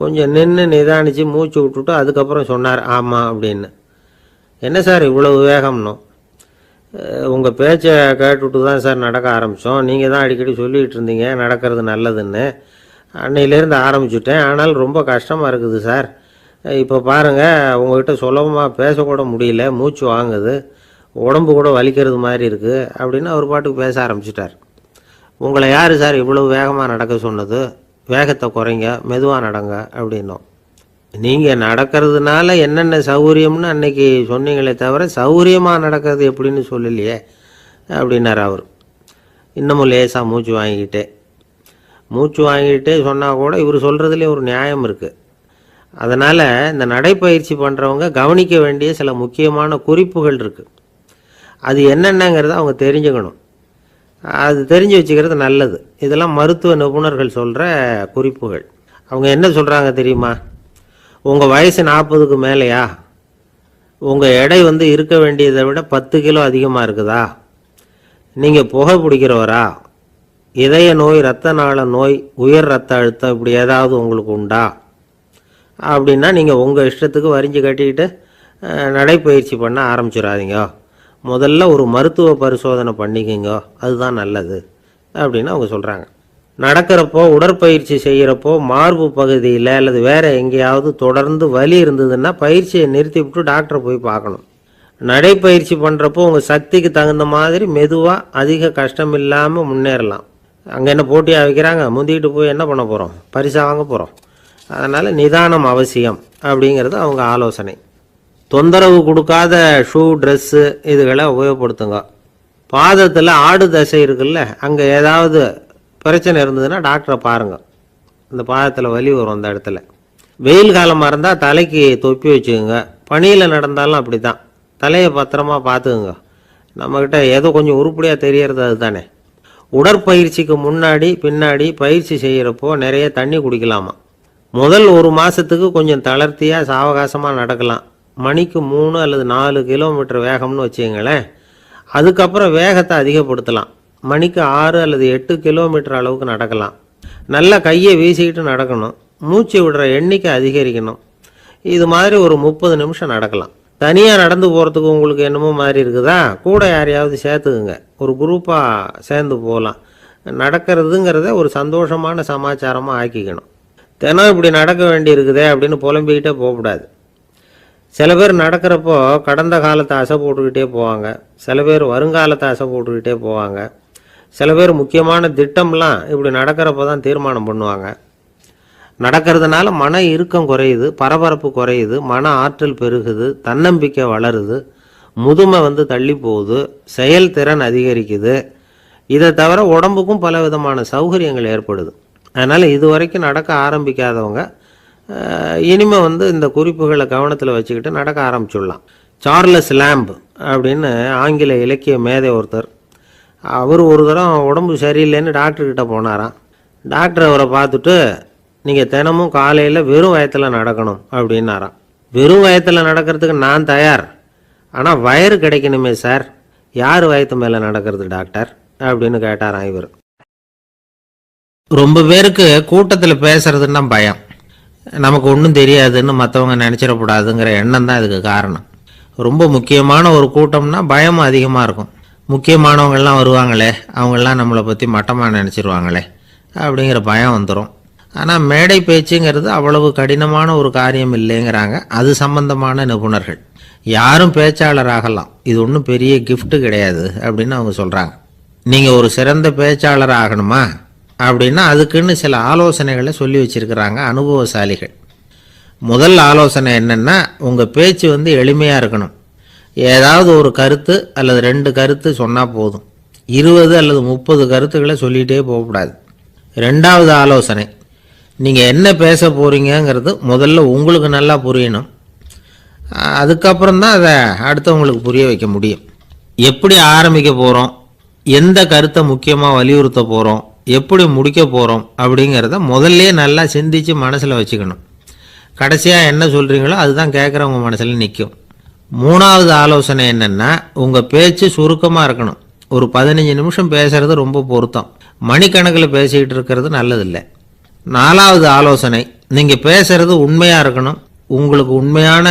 கொஞ்சம் நின்று நிதானித்து மூச்சு விட்டுட்டு அதுக்கப்புறம் சொன்னார் ஆமாம் அப்படின்னு. என்ன சார் இவ்வளவு வேகம்னோ? உங்கள் பேச்சை கேட்டுவிட்டு தான் சார் நடக்க ஆரம்பித்தோம். நீங்கள் தான் அடிக்கடி சொல்லிகிட்டு இருந்தீங்க நடக்கிறது நல்லதுன்னு. அன்னையிலேருந்து ஆரம்பிச்சுட்டேன். ஆனால் ரொம்ப கஷ்டமாக இருக்குது சார். இப்போ பாருங்கள், உங்கள்கிட்ட சுலபமாக பேசக்கூட முடியல, மூச்சு வாங்குது, உடம்பு கூட வலிக்கிறது மாதிரி இருக்குது அப்படின்னு அவர் பாட்டுக்கு பேச ஆரம்பிச்சிட்டார். உங்களை யார் சார் இவ்வளவு வேகமாக நடக்க சொன்னது? வேகத்தை குறைங்க, மெதுவாக நடங்க அப்படின்னோம். நீங்கள் நடக்கிறதுனால என்னென்ன சௌகரியம்னு அன்னைக்கு சொன்னீங்களே தவிர சௌகரியமாக நடக்கிறது எப்படின்னு சொல்லலையே அப்படின்னார் அவர். இன்னமும் லேசாக மூச்சு வாங்கிக்கிட்டே சொன்னால் கூட இவர் சொல்கிறதுலேயே ஒரு நியாயம் இருக்குது. அதனால் இந்த நடைப்பயிற்சி பண்ணுறவங்க கவனிக்க வேண்டிய சில முக்கியமான குறிப்புகள் இருக்குது. அது என்னென்னங்கிறத அவங்க தெரிஞ்சுக்கணும். அது தெரிஞ்சு வச்சுக்கிறது நல்லது. இதெல்லாம் மருத்துவ நிபுணர்கள் சொல்கிற குறிப்புகள். அவங்க என்ன சொல்கிறாங்க தெரியுமா? உங்கள் வயசு 40க்கு மேலேயா? உங்கள் எடை இருக்க வேண்டியதை விட 10 கிலோ அதிகமாக இருக்குதா? நீங்கள் புகை பிடிக்கிறவரா? இதய நோய், இரத்த நாள நோய், உயர் இரத்த அழுத்தம் இப்படி ஏதாவது உங்களுக்கு உண்டா? அப்படின்னா நீங்கள் உங்கள் இஷ்டத்துக்கு வரிஞ்சு கட்டிக்கிட்டு நடைப்பயிற்சி பண்ண ஆரம்பிச்சிடாதீங்க. முதல்ல ஒரு மருத்துவ பரிசோதனை பண்ணிக்கோங்க, அதுதான் நல்லது அப்படின்னு அவங்க சொல்கிறாங்க. நடக்கிறப்போ, உடற்பயிற்சி செய்கிறப்போ மார்பு பகுதியில் அல்லது வேறு எங்கேயாவது தொடர்ந்து வலி இருந்ததுன்னா பயிற்சியை நிறுத்திவிட்டு டாக்டரை போய் பார்க்கணும். நடைப்பயிற்சி பண்ணுறப்போ உங்கள் சக்திக்கு தகுந்த மாதிரி மெதுவாக அதிக கஷ்டம் இல்லாமல் முன்னேறலாம். அங்கே என்ன போட்டியாக வைக்கிறாங்க? முந்திக்கிட்டு போய் என்ன பண்ண போகிறோம்? பரிசா வாங்க போகிறோம். அதனால் நிதானம் அவசியம் அப்படிங்கிறது அவங்க ஆலோசனை. தொந்தரவு கொடுக்காத ஷூ, ட்ரெஸ்ஸு இதுகளை உபயோகப்படுத்துங்க. பாதத்தில் ஆடு தசை இருக்குல்ல, அங்கே ஏதாவது பிரச்சனை இருந்ததுன்னா டாக்டரை பாருங்கள். இந்த பாதத்தில் வலி வரும் அந்த இடத்துல. வெயில் காலமாக இருந்தால் தலைக்கு தொப்பி வச்சுக்கோங்க. பனியில் நடந்தாலும் அப்படி தான், தலையை பத்திரமா பார்த்துக்குங்க. நம்மக்கிட்ட ஏதோ கொஞ்சம் உருப்படியாக தெரியறது அது தானே. உடற்பயிற்சிக்கு முன்னாடி பின்னாடி பயிற்சி செய்கிறப்போ நிறைய தண்ணி குடிக்கலாமா. முதல் 1 மாதத்துக்கு கொஞ்சம் தளர்த்தியாக சாவகாசமாக நடக்கலாம். மணிக்கு 3 அல்லது 4 கிலோமீட்டர் வேகம்னு வச்சுங்களேன். அதுக்கப்புறம் வேகத்தை அதிகப்படுத்தலாம். மணிக்கு 6 அல்லது 8 கிலோமீட்டர் அளவுக்கு நடக்கலாம். நல்லா கையை வீசிக்கிட்டு நடக்கணும். மூச்சு விடுற எண்ணிக்கை அதிகரிக்கணும். இது மாதிரி ஒரு 30 நிமிஷம் நடக்கலாம். தனியாக நடந்து போகிறதுக்கு உங்களுக்கு என்னமோ மாதிரி இருக்குதா? கூட யாரையாவது சேர்த்துக்குங்க. ஒரு குரூப்பாக சேர்ந்து போகலாம். நடக்கிறதுங்கிறத ஒரு சந்தோஷமான சமாச்சாரமாக ஆக்கிக்கணும். தினம் இப்படி நடக்க வேண்டி இருக்குதே அப்படின்னு புலம்பிக்கிட்டே போகக்கூடாது. சில பேர் நடக்கிறப்போ கடந்த காலத்தை அசை போட்டுக்கிட்டே போவாங்க. சில பேர் வருங்காலத்தை அசை போட்டுக்கிட்டே போவாங்க. சில பேர் முக்கியமான திட்டம்லாம் இப்படி நடக்கிறப்போ தான் தீர்மானம் பண்ணுவாங்க. நடக்கிறதுனால மன இறுக்கம் குறையுது, பரபரப்பு குறையுது, மன ஆற்றல் பெருகுது, தன்னம்பிக்கை வளருது, முதுமை தள்ளி போகுது, செயல்திறன் அதிகரிக்குது. இதை தவிர உடம்புக்கும் பல விதமான சௌகரியங்கள் ஏற்படுது. அதனால் இது வரைக்கும் நடக்க ஆரம்பிக்காதவங்க இனிமேல் இந்த குறிப்புகளை கவனத்தில் வச்சுக்கிட்டு நடக்க ஆரம்பிச்சுடலாம். சார்லஸ் லேம்ப் அப்படின்னு ஆங்கில இலக்கிய மேதை ஒருத்தர், அவர் ஒரு தரம் உடம்பு சரியில்லைன்னு டாக்டர்கிட்ட போனாராம். டாக்டர் அவரை பார்த்துட்டு, நீங்கள் தினமும் காலையில் வெறும் வயத்தில் நடக்கணும் அப்படின்னாராம். வெறும் வயத்தில் நடக்கிறதுக்கு நான் தயார், ஆனால் வயிறு கிடைக்கணுமே சார். யார் வயத்து மேலே நடக்கிறது டாக்டர் அப்படின்னு கேட்டாராம் இவர். ரொம்ப பேருக்கு கூட்டத்தில் பேசுறதுன்னா பயம். நமக்கு ஒன்றும் தெரியாதுன்னு மற்றவங்க நினச்சிடக்கூடாதுங்கிற எண்ணம் தான் இதுக்கு காரணம். ரொம்ப முக்கியமான ஒரு கூட்டம்னா பயம் அதிகமாக இருக்கும். முக்கியமானவங்கள்லாம் வருவாங்களே, அவங்களாம் நம்மளை பற்றி மட்டமாக நினச்சிருவாங்களே அப்படிங்கிற பயம் வந்துடும். ஆனால் மேடை பேச்சுங்கிறது அவ்வளவு கடினமான ஒரு காரியம் இல்லைங்கிறாங்க அது சம்பந்தமான நிபுணர்கள். யாரும் பேச்சாளர் ஆகலாம், இது ஒன்றும் பெரிய கிஃப்ட்டு கிடையாது அப்படின்னு அவங்க சொல்கிறாங்க. நீங்கள் ஒரு சிறந்த பேச்சாளர் ஆகணுமா அப்படின்னா அதுக்குன்னு சில ஆலோசனைகளை சொல்லி வச்சுருக்கிறாங்க அனுபவசாலிகள். முதல் ஆலோசனை என்னென்னா, உங்கள் பேச்சு எளிமையாக இருக்கணும். ஏதாவது ஒரு கருத்து அல்லது 2 கருத்து சொன்னால் போதும். 20 அல்லது 30 கருத்துக்களை சொல்லிகிட்டே போகக்கூடாது. 2வது ஆலோசனை, நீங்கள் என்ன பேச போகிறீங்கிறது முதல்ல உங்களுக்கு நல்லா புரியணும். அதுக்கப்புறம் தான் அதை அடுத்தவங்களுக்கு புரிய வைக்க முடியும். எப்படி ஆரம்பிக்க போகிறோம், எந்த கருத்தை முக்கியமாக வலியுறுத்த போகிறோம், எப்படி முடிக்க போகிறோம் அப்படிங்கிறத முதல்ல நல்லா சிந்தித்து மனசில் வச்சுக்கணும். கடைசியாக என்ன சொல்கிறீங்களோ அதுதான் கேட்குறவங்க மனசில் நிற்கும். மூணாவது ஆலோசனை என்னென்னா, உங்கள் பேச்சு சுருக்கமாக இருக்கணும். ஒரு 15 நிமிஷம் பேசுகிறது ரொம்ப பொருத்தம். மணிக்கணக்கில் பேசிக்கிட்டு இருக்கிறது நல்லதில்லை. நாலாவது ஆலோசனை, நீங்கள் பேசுகிறது உண்மையாக இருக்கணும். உங்களுக்கு உண்மையான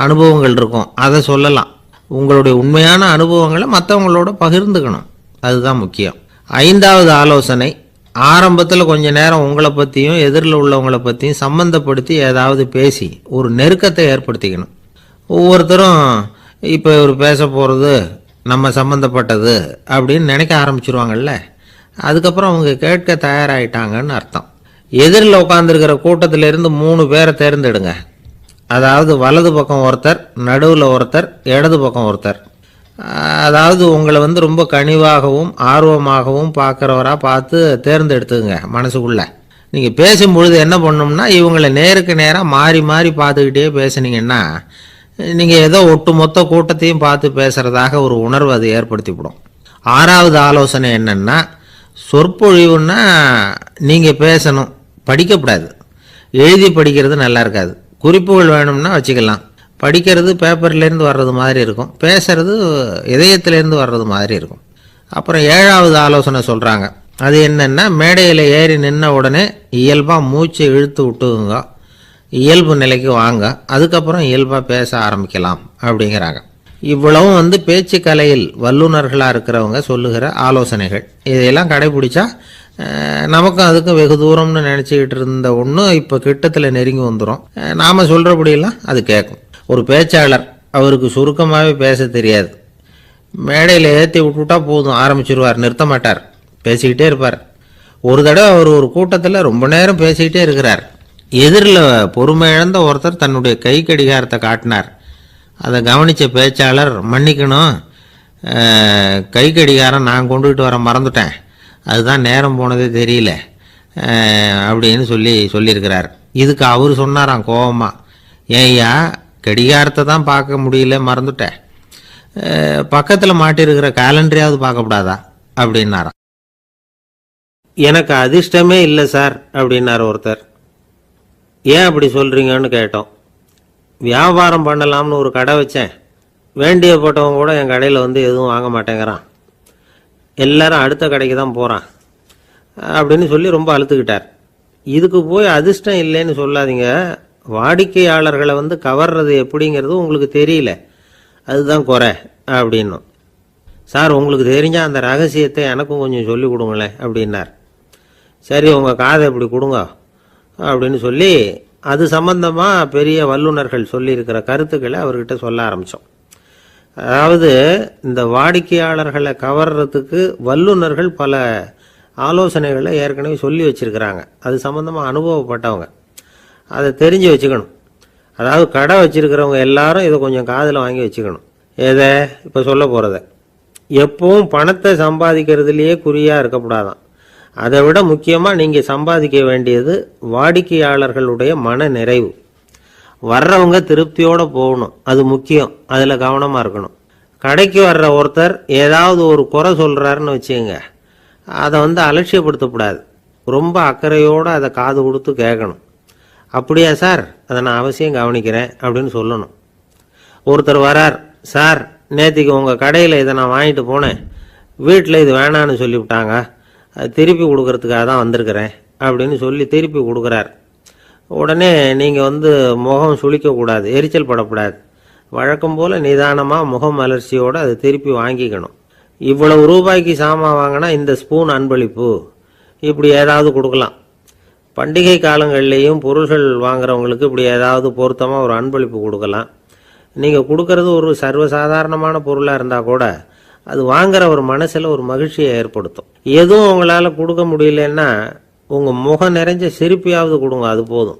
அனுபவங்கள் இருக்கும், அதை சொல்லலாம். உங்களுடைய உண்மையான அனுபவங்களை மற்றவங்களோட பகிர்ந்துக்கணும், அதுதான் முக்கியம். ஐந்தாவது ஆலோசனை, ஆரம்பத்தில் கொஞ்ச நேரம் உங்களை பற்றியும் எதிரில் உள்ளவங்களை பற்றியும் சம்மந்தப்படுத்தி ஏதாவது பேசி ஒரு நெருக்கத்தை ஏற்படுத்திக்கணும். ஒவ்வொருத்தரும் இப்போ இவர் பேச போகிறது நம்ம சம்மந்தப்பட்டது அப்படின்னு நினைக்க ஆரம்பிச்சிருவாங்கல்ல, அதுக்கப்புறம் அவங்க கேட்க தயாராகிட்டாங்கன்னு அர்த்தம். எதிரில் உட்காந்துருக்கிற கூட்டத்திலிருந்து 3 பேரை தேர்ந்தெடுங்க. அதாவது வலது பக்கம் ஒருத்தர், நடுவில் ஒருத்தர், இடது பக்கம் ஒருத்தர். அதாவது உங்களை ரொம்ப கனிவாகவும் ஆர்வமாகவும் பார்க்குறவராக பார்த்து தேர்ந்தெடுத்துங்க மனசுக்குள்ளே. நீங்கள் பேசும்பொழுது என்ன பண்ணணும்னா, இவங்களை நேருக்கு நேராக மாறி மாறி பார்த்துக்கிட்டே பேசுனீங்கன்னா நீங்கள் ஏதோ ஒட்டுமொத்த கூட்டத்தையும் பார்த்து பேசுகிறதாக ஒரு உணர்வு அது ஏற்படுத்திவிடும். ஆறாவது ஆலோசனை என்னென்னா, சொற்பொழிவுன்னா நீங்கள் பேசணும், படிக்கக்கூடாது. எழுதி படிக்கிறது நல்லா இருக்காது. குறிப்புகள் வேணும்னா வச்சுக்கலாம். படிக்கிறது பேப்பர்லேருந்து வர்றது மாதிரி இருக்கும், பேசுறது இதயத்திலேருந்து வர்றது மாதிரி இருக்கும். அப்புறம் ஏழாவது ஆலோசனை சொல்கிறாங்க. அது என்னென்னா, மேடையில் ஏறி நின்ன உடனே இயல்பாக மூச்சை இழுத்து விட்டுங்க, இயல்பு நிலைக்கு வாங்க, அதுக்கப்புறம் இயல்பாக பேச ஆரம்பிக்கலாம் அப்படிங்கிறாங்க. இவ்வளவும் பேச்சு கலையில் வல்லுநர்களாக இருக்கிறவங்க சொல்லுகிற ஆலோசனைகள். இதையெல்லாம் கடைபிடிச்சா நமக்கும் அதுக்கும் வெகு தூரம்னு நினச்சிக்கிட்டு இருந்த ஒன்று இப்போ கிட்டத்தில் நெருங்கி வந்துடும். நாம் சொல்கிறபடியெல்லாம் அது கேட்கும். ஒரு பேச்சாளர், அவருக்கு சுருக்கமாகவே பேச தெரியாது. மேடையில் ஏற்றி விட்டுவிட்டா போதும், ஆரம்பிச்சிருவார், நிறுத்த மாட்டார், பேசிக்கிட்டே இருப்பார். ஒரு தடவை அவர் ஒரு கூட்டத்தில் ரொம்ப நேரம் பேசிக்கிட்டே இருக்கிறார். எதிரில் பொறுமை இழந்த ஒருத்தர் தன்னுடைய கை கடிகாரத்தை காட்டினார். அதை கவனித்த பேச்சாளர், மன்னிக்கணும், கை கடிகாரம் நான் கொண்டுகிட்டு வர மறந்துட்டேன், அதுதான் நேரம் போனதே தெரியல அப்படின்னு சொல்லியிருக்கிறார். இதுக்கு அவர் சொன்னாராம் கோபமாக, ஏய்யா கடிகாரத்தை தான் பார்க்க முடியல, மறந்துட்டேன், பக்கத்தில் மாட்டிருக்கிற கேலண்டரையாவது பார்க்கக்கூடாதா அப்படின்னாராம். எனக்கு அதிர்ஷ்டமே இல்லை சார் அப்படின்னார் ஒருத்தர். ஏன் அப்படி சொல்கிறீங்கன்னு கேட்டோம். வியாபாரம் பண்ணலாம்னு ஒரு கடை வச்சேன், வேண்டியப்பட்டவங்க கூட என் கடையில் எதுவும் வாங்க மாட்டேங்கிறான், எல்லாரும் அடுத்த கடைக்கு தான் போகிறான் அப்படின்னு சொல்லி ரொம்ப அழுத்துக்கிட்டார். இதுக்கு போய் அதிர்ஷ்டம் இல்லைன்னு சொல்லாதீங்க, வாடிக்கையாளர்களை கவர்றது எப்படிங்கிறது உங்களுக்கு தெரியல, அதுதான் குறை அப்படின்னும். சார் உங்களுக்கு தெரிஞ்சால் அந்த ரகசியத்தை எனக்கும் கொஞ்சம் சொல்லி கொடுங்களேன் அப்படின்னார். சரி உங்கள் காதை இப்படி கொடுங்க அப்படின்னு சொல்லி அது சம்பந்தமாக பெரிய வல்லுநர்கள் சொல்லியிருக்கிற கருத்துக்களை அவர்கிட்ட சொல்ல ஆரம்பித்தோம். அதாவது இந்த வாடிக்கையாளர்களை கவர்றதுக்கு வல்லுநர்கள் பல ஆலோசனைகளை ஏற்கனவே சொல்லி வச்சுருக்கிறாங்க. அது சம்மந்தமாக அனுபவப்பட்டவங்க, அதை தெரிஞ்சு வச்சுக்கணும். அதாவது கடை வச்சுருக்கிறவங்க எல்லாரும் இதை கொஞ்சம் காதில் வாங்கி வச்சுக்கணும். எதை இப்போ சொல்ல போகிறத, எப்பவும் பணத்தை சம்பாதிக்கிறதுலையே குறியாக இருக்கக்கூடாதான். அதை விட முக்கியமாக நீங்கள் சம்பாதிக்க வேண்டியது வாடிக்கையாளர்களுடைய மன நிறைவு. வர்றவங்க திருப்தியோடு போகணும், அது முக்கியம், அதில் கவனமாக இருக்கணும். கடைக்கு வர்ற ஒருத்தர் ஏதாவது ஒரு குறை சொல்கிறாருன்னு வச்சுங்க, அதை அலட்சியப்படுத்தக்கூடாது, ரொம்ப அக்கறையோடு அதை காது கொடுத்து கேட்கணும். அப்படியா சார், அதை நான் அவசியம் கவனிக்கிறேன் அப்படின்னு சொல்லணும். ஒருத்தர் வரார், சார் நேற்றுக்கு உங்கள் கடையில் இதை நான் வாங்கிட்டு போனேன், வீட்டில் இது வேணான்னு சொல்லிவிட்டாங்க, அது திருப்பி கொடுக்கறதுக்காக தான் வந்திருக்கிறேன் அப்படின்னு சொல்லி திருப்பி கொடுக்குறார். உடனே நீங்கள் முகம் சுளிக்கக்கூடாது, எரிச்சல் படக்கூடாது. வழக்கம் போல் நிதானமாக முகம் மலர்ச்சியோடு அதை திருப்பி வாங்கிக்கணும். இவ்வளவு ரூபாய்க்கு சாமான் வாங்கினா இந்த ஸ்பூன் அன்பளிப்பு, இப்படி ஏதாவது கொடுக்கலாம். பண்டிகை காலங்கள்லேயும் பொருள்கள் வாங்குறவங்களுக்கு இப்படி ஏதாவது பொருத்தமாக ஒரு அன்பளிப்பு கொடுக்கலாம். நீங்கள் கொடுக்கறது ஒரு சர்வசாதாரணமான பொருளாக இருந்தால் கூட அது வாங்குற ஒரு மனசில் ஒரு மகிழ்ச்சியை ஏற்படுத்தும். எதுவும் உங்களால் கொடுக்க முடியலன்னா உங்கள் முகம் நிறைஞ்ச சிரிப்பையாவது கொடுங்க, அது போதும்.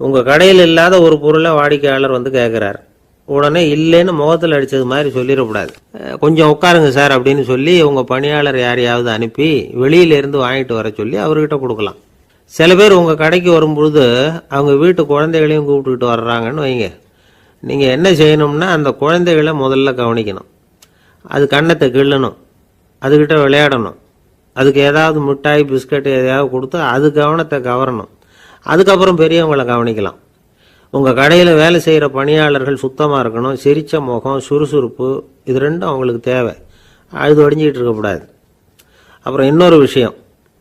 உங்கள் கடையில் இல்லாத ஒரு பொருளை வாடிக்கையாளர் கேட்குறார், உடனே இல்லைன்னு முகத்தில் அடித்தது மாதிரி சொல்லிடக்கூடாது. கொஞ்சம் உட்காருங்க சார் அப்படின்னு சொல்லி உங்கள் பணியாளர் யாரையாவது அனுப்பி வெளியிலேருந்து வாங்கிட்டு வர சொல்லி அவர்கிட்ட கொடுக்கலாம். சில பேர் உங்கள் கடைக்கு வரும்பொழுது அவங்க வீட்டு குழந்தைகளையும் கூப்பிட்டுக்கிட்டு வர்றாங்கன்னு வைங்க. நீங்கள் என்ன செய்யணும்னா அந்த குழந்தைகளை முதல்ல கவனிக்கணும். அது கன்னத்தை கிள்ளணும், அதுக்கிட்ட விளையாடணும், அதுக்கு ஏதாவது மிட்டாய் பிஸ்கட் எதையாவது கொடுத்து அது கவனத்தை கவரணும். அதுக்கப்புறம் பெரியவங்களை கவனிக்கலாம். உங்கள் கடையில் வேலை செய்கிற பணியாளர்கள் சுத்தமாக இருக்கணும், சிரித்த முகம், சுறுசுறுப்பு, இது ரெண்டும் அவங்களுக்கு தேவை. அழுது ஒடிஞ்சிக்கிட்டு இருக்கக்கூடாது. அப்புறம் இன்னொரு விஷயம்,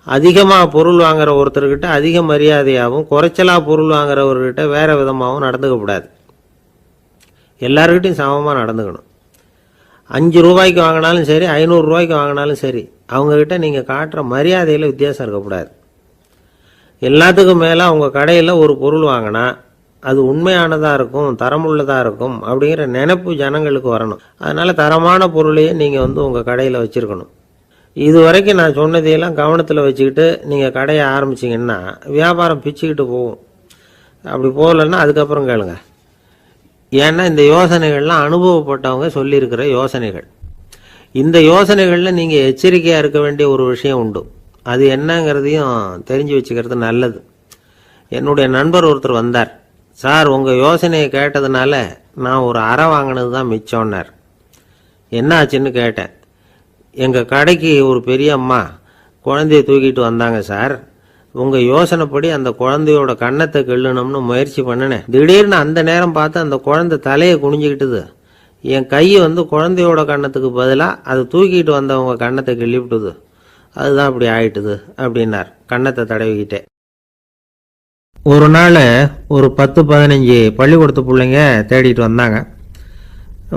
அதிகமாக பொருள் வாங்குகிற ஒருத்தர்கிட்ட அதிக மரியாதையாகவும் குறைச்சலாக பொருள் வாங்குறவர்கிட்ட வேறு விதமாகவும் நடந்துக்கக்கூடாது. எல்லாருக்கிட்டையும் சமமாக நடந்துக்கணும். 5 ரூபாய்க்கு வாங்கினாலும் சரி, 500 ரூபாய்க்கு வாங்கினாலும் சரி, அவங்கக்கிட்ட நீங்கள் காட்டுற மரியாதையில் வித்தியாசம் இருக்கக்கூடாது. எல்லாத்துக்கும் மேலே அவங்க கடையில் ஒரு பொருள் வாங்கினா அது உண்மையானதாக இருக்கும், தரமுள்ளதாக இருக்கும் அப்படிங்கிற நினைப்பு ஜனங்களுக்கு வரணும். அதனால் தரமான பொருளையே நீங்கள் உங்கள் கடையில் வச்சுருக்கணும். இது வரைக்கும் நான் சொன்னதையெல்லாம் கவனத்தில் வச்சுக்கிட்டு நீங்கள் கடையை ஆரம்பிச்சிங்கன்னா வியாபாரம் பிச்சுக்கிட்டு போகும். அப்படி போகலன்னா அதுக்கப்புறம் கேளுங்க. ஏன்னா இந்த யோசனைகள்லாம் அனுபவப்பட்டவங்க சொல்லியிருக்கிற யோசனைகள். இந்த யோசனைகளில் நீங்கள் எச்சரிக்கையாக இருக்க வேண்டிய ஒரு விஷயம் உண்டு. அது என்னங்கிறதையும் தெரிஞ்சு வச்சுக்கிறது நல்லது. என்னுடைய நண்பர் ஒருத்தர் வந்தார். சார், உங்கள் யோசனையை கேட்டதுனால நான் ஒரு அறை வாங்கினது தான் மிச்சம்னார். என்ன ஆச்சுன்னு கேட்டேன். எங்கள் கடைக்கு ஒரு பெரிய அம்மா குழந்தைய தூக்கிட்டு வந்தாங்க சார். உங்கள் யோசனைப்படி அந்த குழந்தையோட கன்னத்தை கிள்ளணும்னு முயற்சி பண்ணினேன். திடீர்னு அந்த நேரம் பார்த்து அந்த குழந்தை தலையை குனிஞ்சிக்கிட்டுது. என் கை குழந்தையோட கன்னத்துக்கு பதிலாக அதை தூக்கிட்டு வந்தவங்க கன்னத்தை கிள்ளிவிட்டுது. அதுதான் அப்படி ஆயிட்டுது அப்படின்னார் கன்னத்தை தடவிக்கிட்டே. ஒரு நாள் ஒரு 10-15 பள்ளிக்கூடத்து பிள்ளைங்க தேடிட்டு வந்தாங்க.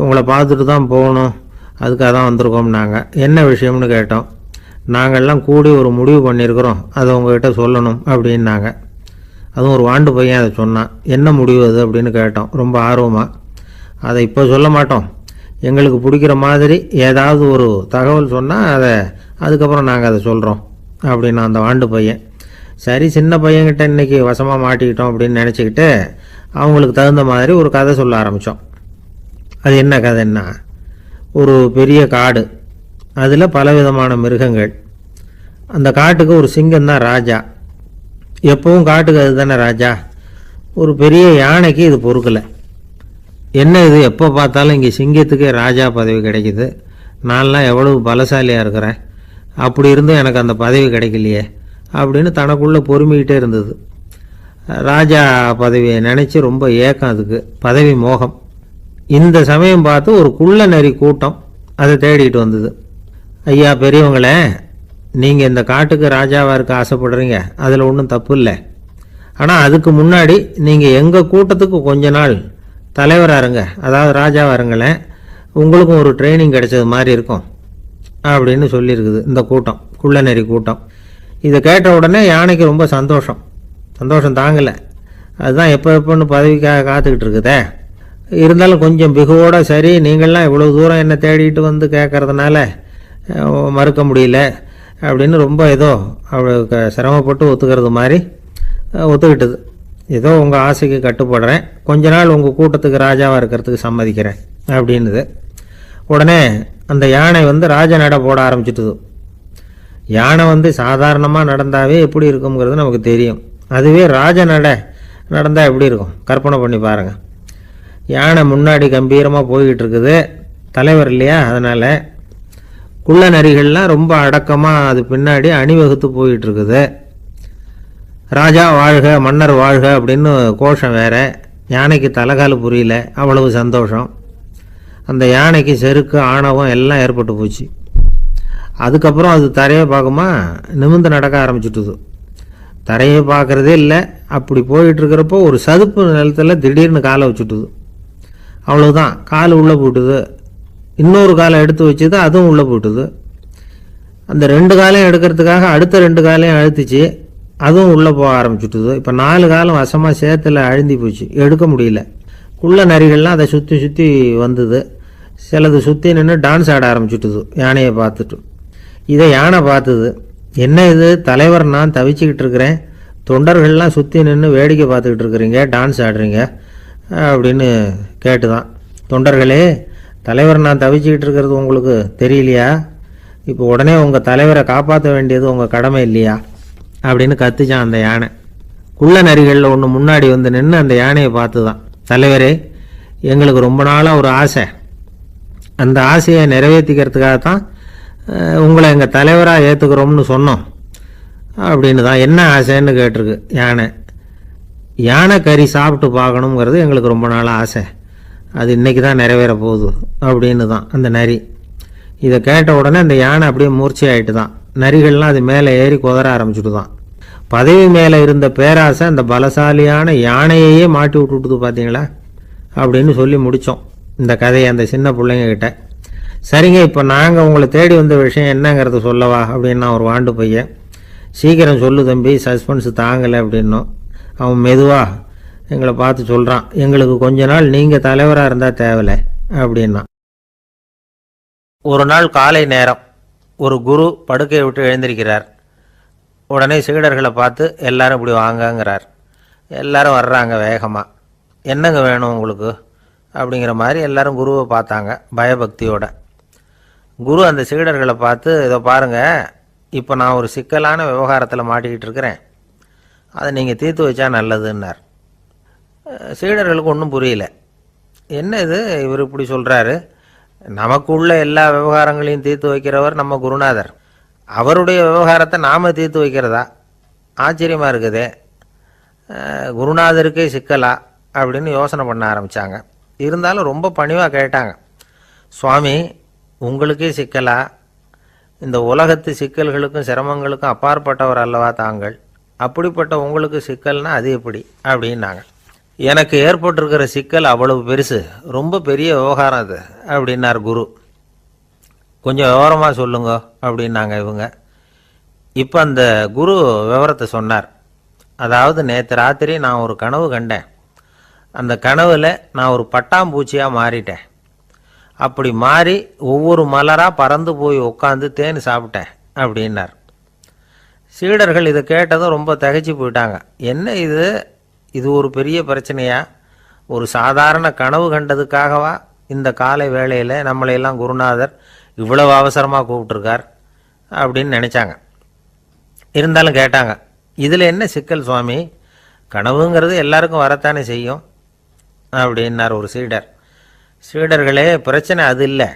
உங்களை பார்த்துட்டு தான் போகணும், அதுக்காக தான் வந்திருக்கோம்னாங்க. என்ன விஷயம்னு கேட்டோம். நாங்கள்லாம் கூடி ஒரு முடிவு பண்ணியிருக்கிறோம், அதை உங்ககிட்ட சொல்லணும் அப்படின்னாங்க. அதுவும் ஒரு வாண்டு பையன் அதை சொன்னான். என்ன முடிவு அது அப்படின்னு கேட்டோம் ரொம்ப ஆர்வமாக. அதை இப்போ சொல்ல மாட்டோம், எங்களுக்கு பிடிக்கிற மாதிரி ஏதாவது ஒரு தகவல் சொன்னால் அதுக்கப்புறம் நாங்கள் அதை சொல்கிறோம் அப்படின்னா அந்த வாண்டு பையன். சரி, சின்ன பையன்கிட்ட இன்றைக்கி வசமாக மாட்டிக்கிட்டோம் அப்படின்னு நினச்சிக்கிட்டு அவங்களுக்கு தகுந்த மாதிரி ஒரு கதை சொல்ல ஆரம்பித்தோம். அது என்ன கதைன்னா, ஒரு பெரிய காடு, அதில் பலவிதமான மிருகங்கள். அந்த காட்டுக்கு ஒரு சிங்கம் தான் ராஜா. எப்பவும் காட்டுக்கு அது தானே ராஜா. ஒரு பெரிய யானைக்கு இது பொறுக்கலை. என்ன இது, எப்போ பார்த்தாலும் இங்கே சிங்கத்துக்கே ராஜா பதவி கிடைக்குது, நான்லாம் எவ்வளவு பலசாலியாக இருக்கிறேன், அப்படி இருந்தும் எனக்கு அந்த பதவி கிடைக்கலையே அப்படின்னு தனக்குள்ளே பொறுமிக்கிட்டே இருந்தது. ராஜா பதவியை நினச்சி ரொம்ப ஏக்கம், அதுக்கு பதவி மோகம். இந்த சமயம் பார்த்து ஒரு குள்ள நரி கூட்டம் அதை தேடிட்டு வந்தது. ஐயா பெரியவங்களே, நீங்கள் இந்த காட்டுக்கு ராஜாவாக இருக்க ஆசைப்படுறீங்க, அதில் ஒன்றும் தப்பு இல்லை. ஆனால் அதுக்கு முன்னாடி நீங்கள் எங்கள் கூட்டத்துக்கு கொஞ்ச நாள் தலைவராக இருங்க, அதாவது ராஜாவாக இருங்களேன், உங்களுக்கும் ஒரு ட்ரைனிங் கிடைச்சது மாதிரி இருக்கும் அப்படின்னு சொல்லியிருக்குது இந்த கூட்டம், குள்ள நரி கூட்டம். இதை கேட்ட உடனே யானைக்கு ரொம்ப சந்தோஷம் தாங்கலை. அதுதான் எப்போன்னு பதவிக்காக காத்துக்கிட்டு இருக்குதே. இருந்தாலும் கொஞ்சம் பிகுவோட, சரி நீங்கள்லாம் இவ்வளோ தூரம் என்னை தேடிட்டு வந்து கேட்கறதுனால மறுக்க முடியல அப்படின்னு ரொம்ப ஏதோ அவளுக்கு சிரமப்பட்டு ஒத்துக்கிறது மாதிரி ஒத்துக்கிட்டது. ஏதோ உங்கள் ஆசைக்கு கட்டுப்படுறேன், கொஞ்ச நாள் உங்கள் கூட்டத்துக்கு ராஜாவாக இருக்கிறதுக்கு சம்மதிக்கிறேன் அப்படின்னுது. உடனே அந்த யானை ராஜ நடை போட ஆரம்பிச்சிட்டுது. யானை சாதாரணமாக நடந்தாவே எப்படி இருக்குங்கிறது நமக்கு தெரியும். அதுவே ராஜ நடை நடந்தால் எப்படி இருக்கும் கற்பனை பண்ணி பாருங்கள். யானை முன்னாடி கம்பீரமாக போய்கிட்டு இருக்குது, தலைவர் இல்லையா, அதனால் குள்ள நரிகள்லாம் ரொம்ப அடக்கமாக அது பின்னாடி அணிவகுத்து போயிட்டு இருக்குது. ராஜா வாழ்க, மன்னர் வாழ்க அப்படின்னு கோஷம் வேற. யானைக்கு தலைகால் புரியல, அவ்வளவு சந்தோஷம். அந்த யானைக்கு செருக்கு, ஆணவம் எல்லாம் ஏற்பட்டு போச்சு. அதுக்கப்புறம் அது தரையை பார்க்குமா, நிமிர்ந்து நடக்க ஆரம்பிச்சுட்டுது. தரையை பார்க்குறதே இல்லை. அப்படி போயிட்டுருக்கிறப்போ ஒரு சதுப்பு நிலத்தில் திடீர்னு காலை வச்சுட்டுது. அவ்வளோதான், கால் உள்ளே போட்டுது. இன்னொரு காலை எடுத்து வச்சுது, அதுவும் உள்ளே போட்டுது. அந்த 2 காலையும் எடுக்கிறதுக்காக அடுத்த 2 காலையும் அழுத்திச்சு, அதுவும் உள்ளே போக ஆரம்பிச்சுட்டுது. இப்போ 4 காலம் வசமாக சேத்துல அழுந்தி போச்சு, எடுக்க முடியல. குள்ள நரிகள்லாம் அதை சுற்றி வந்தது. சிலது சுற்றி நின்று டான்ஸ் ஆட ஆரம்பிச்சுட்டுது யானையை பார்த்துட்டு. இதை யானை பார்த்தது. என்ன இது தலைவர், நான் தவிச்சுக்கிட்டு இருக்கிறேன், தொண்டர்கள்லாம் சுற்றி நின்று வேடிக்கை பார்த்துக்கிட்டு இருக்கிறீங்க, டான்ஸ் ஆடுறீங்க அப்படின்னு கேட்டுதான். தொண்டர்களே, தலைவர் நான் தவிச்சுக்கிட்டு இருக்கிறது உங்களுக்கு தெரியலையா? இப்போ உடனே உங்கள் தலைவரை காப்பாற்ற வேண்டியது உங்கள் கடமை இல்லையா அப்படின்னு கத்துச்சான் அந்த யானை. குள்ள நரிகளில் ஒன்று முன்னாடி நின்று அந்த யானையை பார்த்து தான், தலைவரே எங்களுக்கு ரொம்ப நாளாக ஒரு ஆசை, அந்த ஆசையை நிறைவேற்றிக்கிறதுக்காக தான் உங்களை எங்கள் தலைவராக ஏற்றுக்கிறோம்னு சொன்னோம் அப்படின்னு தான். என்ன ஆசைன்னு கேட்டிருக்கு யானை. யானை கறி சாப்பிட்டு பார்க்கணுங்கிறது எங்களுக்கு ரொம்ப நாள் ஆசை, அது இன்றைக்கி தான் நிறைவேற போகுது அப்படின்னு தான் அந்த நரி. இதை கேட்ட உடனே அந்த யானை அப்படியே மூர்ச்சி ஆகிட்டு தான். நரிகள்லாம் அது மேலே ஏறி குதற ஆரம்பிச்சுட்டு தான். பதவி மேலே இருந்த பேராசை அந்த பலசாலியான யானையையே மாட்டி விட்டுட்டுது பார்த்தீங்களா அப்படின்னு சொல்லி முடித்தோம் இந்த கதையை அந்த சின்ன பிள்ளைங்கக்கிட்ட. சரிங்க, இப்போ நாங்கள் உங்களை தேடி வந்த விஷயம் என்னங்கிறத சொல்லவா அப்படின்னா ஒரு வாண்டு பையன். சீக்கிரம் சொல்லு தம்பி, சஸ்பென்ஸ் தாங்கலை அப்படின்னோம். அவன் மெதுவாக எங்களை பார்த்து சொல்கிறான், எங்களுக்கு கொஞ்ச நாள் நீங்கள் தலைவராக இருந்தால் தேவலை அப்படின்னா. ஒரு நாள் காலை நேரம் ஒரு குரு படுக்கையை விட்டு எழுந்திருக்கிறார். உடனே சீடர்களை பார்த்து எல்லாரும் இப்படி வாங்கங்கிறார். எல்லாரும் வர்றாங்க வேகமாக. என்னங்க வேணும் உங்களுக்கு அப்படிங்கிற மாதிரி எல்லாரும் குருவை பார்த்தாங்க பயபக்தியோட. குரு அந்த சீடர்களை பார்த்து, இதை பாருங்கள், இப்போ நான் ஒரு சிக்கலான விவகாரத்தில் மாட்டிக்கிட்டு இருக்கிறேன், அதை நீங்கள் தீர்த்து வச்சா நல்லதுன்னார். சீடர்களுக்கு ஒன்றும் புரியல. என்ன இது இவர் இப்படி சொல்கிறாரு, நமக்குள்ள எல்லா விவகாரங்களையும் தீர்த்து வைக்கிறவர் நம்ம குருநாதர், அவருடைய விவகாரத்தை நாம் தீர்த்து வைக்கிறதா, ஆச்சரியமாக இருக்குதே, குருநாதருக்கே சிக்கலா அப்படின்னு யோசனை பண்ண ஆரம்பித்தாங்க. இருந்தாலும் ரொம்ப பணிவாக கேட்டாங்க, சுவாமி உங்களுக்கே சிக்கலா, இந்த உலகத்து சிக்கல்களுக்கும் சிரமங்களுக்கும் அப்பாற்பட்டவர் அல்லவா தாங்கள், அப்படிப்பட்ட உங்களுக்கு சிக்கல்னா அது எப்படி அப்படின்னாங்க. எனக்கு ஏற்பட்டிருக்கிற சிக்கல் அவ்வளவு பெருசு, ரொம்ப பெரிய விவகாரம் அது அப்படின்னார் குரு. கொஞ்சம் விவரமாக சொல்லுங்க அப்படின்னாங்க இவங்க. இப்போ அந்த குரு விவரத்தை சொன்னார். அதாவது நேற்று ராத்திரி நான் ஒரு கனவு கண்டேன். அந்த கனவில் நான் ஒரு பட்டாம்பூச்சியாக மாறிட்டேன். அப்படி மாறி ஒவ்வொரு மலராக பறந்து போய் உட்காந்து தேன் சாப்பிட்டேன் அப்படின்னார். சீடர்கள் இதை கேட்டதும் ரொம்ப திகைச்சு போயிட்டாங்க. என்ன இது, இது ஒரு பெரிய பிரச்சனையா, ஒரு சாதாரண கனவு கண்டதுக்காகவா இந்த காலை வேளையில் நம்மளையெல்லாம் குருநாதர் இவ்வளவு அவசரமாக கூப்பிட்டுருக்கார் அப்படின்னு நினச்சாங்க. இருந்தாலும் கேட்டாங்க, இதில் என்ன சிக்கல் சுவாமி, கனவுங்கிறது எல்லாருக்கும் வரத்தானே செய்யும் அப்படின்னார் ஒரு சீடர். சீடர்களே, பிரச்சனை அது இல்லை.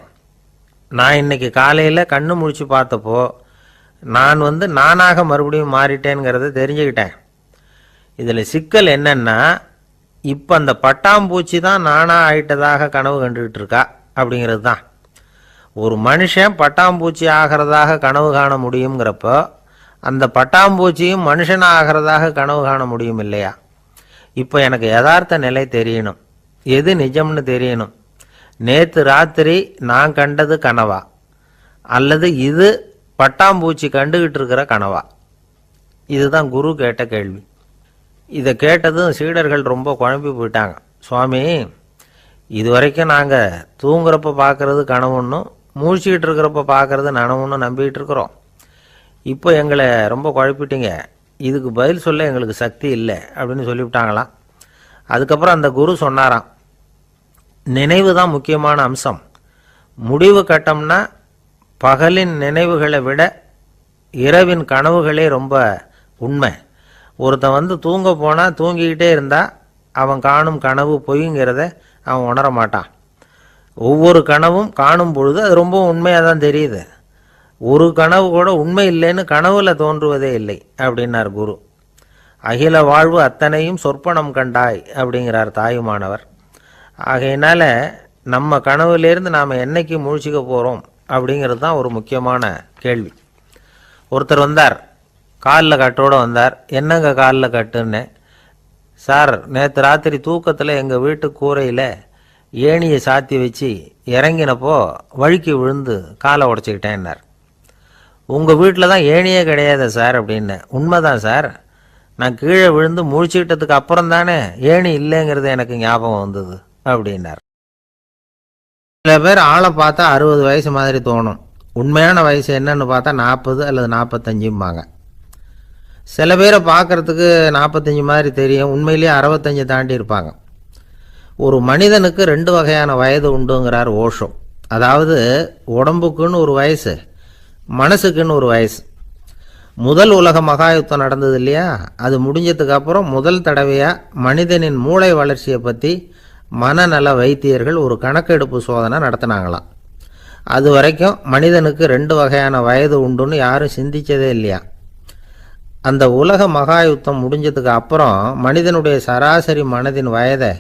நான் இன்னைக்கு காலையில் கண்ணு முழிச்சு பார்த்தப்போ நான் நானாக மறுபடியும் மாறிட்டேங்கிறத தெரிஞ்சுக்கிட்டேன். இதில் சிக்கல் என்னன்னா, இப்போ அந்த பட்டாம்பூச்சி தான் நானாக ஆயிட்டதாக கனவு கண்டுகிட்டு இருக்கா அப்படிங்கிறது தான். ஒரு மனுஷன் பட்டாம்பூச்சி ஆகிறதாக கனவு காண முடியுங்கிறப்போ அந்த பட்டாம்பூச்சியும் மனுஷனாக ஆகிறதாக கனவு காண முடியும் இல்லையா? இப்போ எனக்கு யதார்த்த நிலை தெரியணும், எது நிஜம்னு தெரியணும். நேற்று ராத்திரி நான் கண்டது கனவா, அல்லது இது பட்டாம்பூச்சி கண்டுகிட்டு இருக்கிற கனவா? இதுதான் குரு கேட்ட கேள்வி. இதை கேட்டதும் சீடர்கள் ரொம்ப குழம்பி போயிட்டாங்க. சுவாமி, இது வரைக்கும் நாங்கள் தூங்குறப்ப பார்க்கறது கனவுன்னும் மூழ்கிக்கிட்டு இருக்கிறப்ப பார்க்கறது நனவுன்னு நம்பிக்கிட்டு இருக்கிறோம். இப்போ எங்களை ரொம்ப குழப்பிட்டீங்க, இதுக்கு பதில் சொல்ல எங்களுக்கு சக்தி இல்லை அப்படின்னு சொல்லிவிட்டாங்களாம். அதுக்கப்புறம் அந்த குரு சொன்னாராம், நினைவு தான் முக்கியமான அம்சம். முடிவு கட்டம்னா பகலின் நினைவுகளை விட இரவின் கனவுகளே ரொம்ப உண்மை. ஒருத்தன் தூங்க போனால் தூங்கிக்கிட்டே இருந்தால் அவன் காணும் கனவு பொய்ங்கிறத அவன் உணர மாட்டான். ஒவ்வொரு கனவும் காணும் பொழுது அது ரொம்ப உண்மையாக தான் தெரியுது. ஒரு கனவு கூட உண்மை இல்லைன்னு கனவுல தோன்றுவதே இல்லை அப்படின்னார் குரு. அகில வாழ்வு அத்தனையும் சொற்பனம் கண்டாய் அப்படிங்கிறார் தாயுமானவர். ஆகையினால நம்ம கனவுலேருந்து நாம் என்னைக்கு முழிச்சிக்க போகிறோம் அப்படிங்கிறது தான் ஒரு முக்கியமான கேள்வி. ஒருத்தர் வந்தார், காலில் கட்டோடு வந்தார். என்னங்க காலில் கட்டுன்னு? சார், நேற்று ராத்திரி தூக்கத்தில் எங்கள் வீட்டு கூரையில் ஏணியை சாத்தி வச்சு இறங்கினப்போ வழுக்கி விழுந்து காலை உடச்சிக்கிட்டேன்னார். உங்கள் வீட்டில் தான் ஏணியே கிடையாது சார் அப்படின்னு. உண்மைதான் சார், நான் கீழே விழுந்து முழிச்சுக்கிட்டதுக்கு அப்புறம் தானே ஏணி இல்லைங்கிறது எனக்கு ஞாபகம் வந்தது அப்படின்னார். சில பேர் ஆளை பார்த்தா 60 வயசு மாதிரி தோணும், உண்மையான வயசு என்னன்னு பார்த்தா 40 அல்லது 45ம்பாங்க. சில பேரை பார்க்குறதுக்கு 45 மாதிரி தெரியும், உண்மையிலேயே 65 தாண்டி இருப்பாங்க. ஒரு மனிதனுக்கு 2 வகையான வயது உண்டுங்கிறார் ஓஷோ. அதாவது உடம்புக்குன்னு ஒரு வயசு, மனசுக்குன்னு ஒரு வயசு. முதல் உலக மகாயுத்தம் நடந்தது இல்லையா, அது முடிஞ்சதுக்கு அப்புறம் முதல் தடவையாக மனிதனின் மூளை வளர்ச்சியை பற்றி மனநல வைத்தியர்கள் ஒரு கணக்கெடுப்பு சோதனை நடத்தினாங்களாம். அது வரைக்கும் மனிதனுக்கு 2 வகையான வயது உண்டுன்னு யாரும் சிந்திச்சதே இல்லையா. அந்த உலக மகாயுத்தம் முடிஞ்சதுக்கு அப்புறம் மனிதனுடைய சராசரி மனதின் வயதை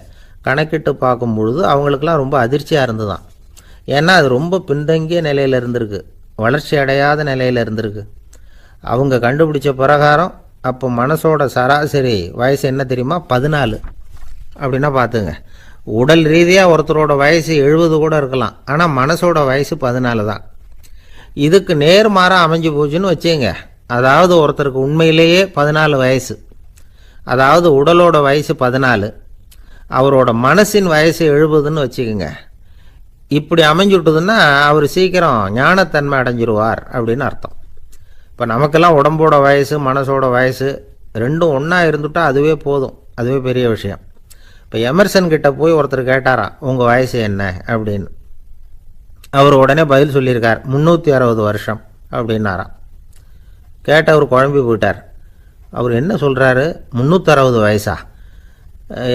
கணக்கிட்டு பார்க்கும் பொழுது அவங்களுக்கெல்லாம் ரொம்ப அதிர்ச்சியாக இருந்துதான். ஏன்னா அது ரொம்ப பின்தங்கிய நிலையில் இருந்திருக்கு, வளர்ச்சி அடையாத நிலையில் இருந்திருக்கு. அவங்க கண்டுபிடிச்ச பிரகாரம் அப்போ மனசோட சராசரி வயசு என்ன தெரியுமா? 14. அப்படின்னா பார்த்துங்க, உடல் ரீதியாக ஒருத்தரோட வயசு 70 கூட இருக்கலாம், ஆனால் மனசோட வயசு 14 தான். இதுக்கு நேர்மாறாக அமைஞ்சு போச்சுன்னு வச்சுங்க. அதாவது ஒருத்தருக்கு உண்மையிலேயே 14 வயசு, அதாவது உடலோட வயசு 14, அவரோட மனசின் வயசு 70ன்னு வச்சுக்கோங்க. இப்படி அமைஞ்சுட்டுதுன்னா அவர் சீக்கிரம் ஞானத்தன்மை அடைஞ்சிருவார் அப்படின்னு அர்த்தம். இப்போ நமக்கெல்லாம் உடம்போட வயசு மனசோட வயசு ரெண்டும் ஒன்றா இருந்துட்டால் அதுவே போதும், அதுவே பெரிய விஷயம். இப்போ எமர்சன் கிட்ட போய் ஒருத்தர் கேட்டாராம், உங்கள் வயசு என்ன அப்படின்னு. அவர் உடனே பதில் சொல்லியிருக்கார், 360 வருஷம் அப்படின்னாராம். கேட்டவர் குழம்பி போயிட்டார். அவர் என்ன சொல்கிறாரு, 360 வயசா?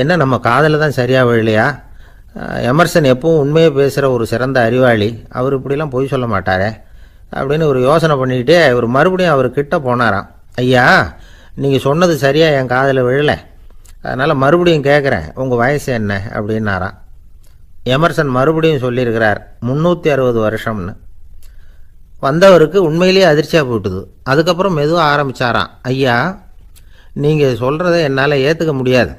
என்ன நம்ம காதில் தான் சரியாக விழலையா? எமர்சன் எப்பவும் உண்மையை பேசுகிற ஒரு சிறந்த அறிவாளி, அவர் இப்படிலாம் பொய் சொல்ல மாட்டாரே அப்படின்னு ஒரு யோசனை பண்ணிக்கிட்டே இவர் மறுபடியும் அவர்கிட்ட போனாராம். ஐயா, நீங்கள் சொன்னது சரியாக என் காதில் விழலை, அதனால் மறுபடியும் கேட்குறேன், உங்கள் வயசு என்ன அப்படின்னாராம். எமர்சன் மறுபடியும் சொல்லியிருக்கிறார், 360 வருஷம்னு. வந்தவருக்கு உண்மையிலேயே அதிர்ச்சியாக போட்டுது. அதுக்கப்புறம் மெதுவாக ஆரம்பித்தாராம், ஐயா நீங்கள் சொல்கிறத என்னால் ஏற்றுக்க முடியாது.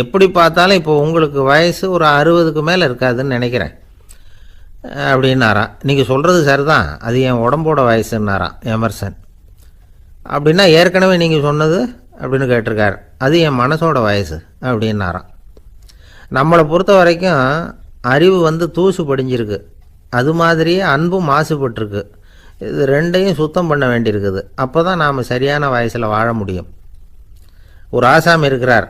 எப்படி பார்த்தாலும் இப்போ உங்களுக்கு வயசு ஒரு 60க்கு மேலே இருக்காதுன்னு நினைக்கிறேன் அப்படின்னாராம். நீங்கள் சொல்கிறது சரிதான், அது என் உடம்போட வயசுன்னாராம் எமர்சன். அப்படின்னா ஏற்கனவே நீங்கள் சொன்னது அப்படின்னு கேட்டிருக்கார், அது என் மனசோட வயசு அப்படின்னாராம். நம்மளை பொறுத்த வரைக்கும் அறிவு தூசு படிஞ்சிருக்கு, அது மாதிரியே அன்பும் மாசுபட்டிருக்கு. இது ரெண்டையும் சுத்தம் பண்ண வேண்டியிருக்குது. அப்போ தான் நாம் சரியான வயசில் வாழ முடியும். ஒரு ஆசாமி இருக்கிறார்,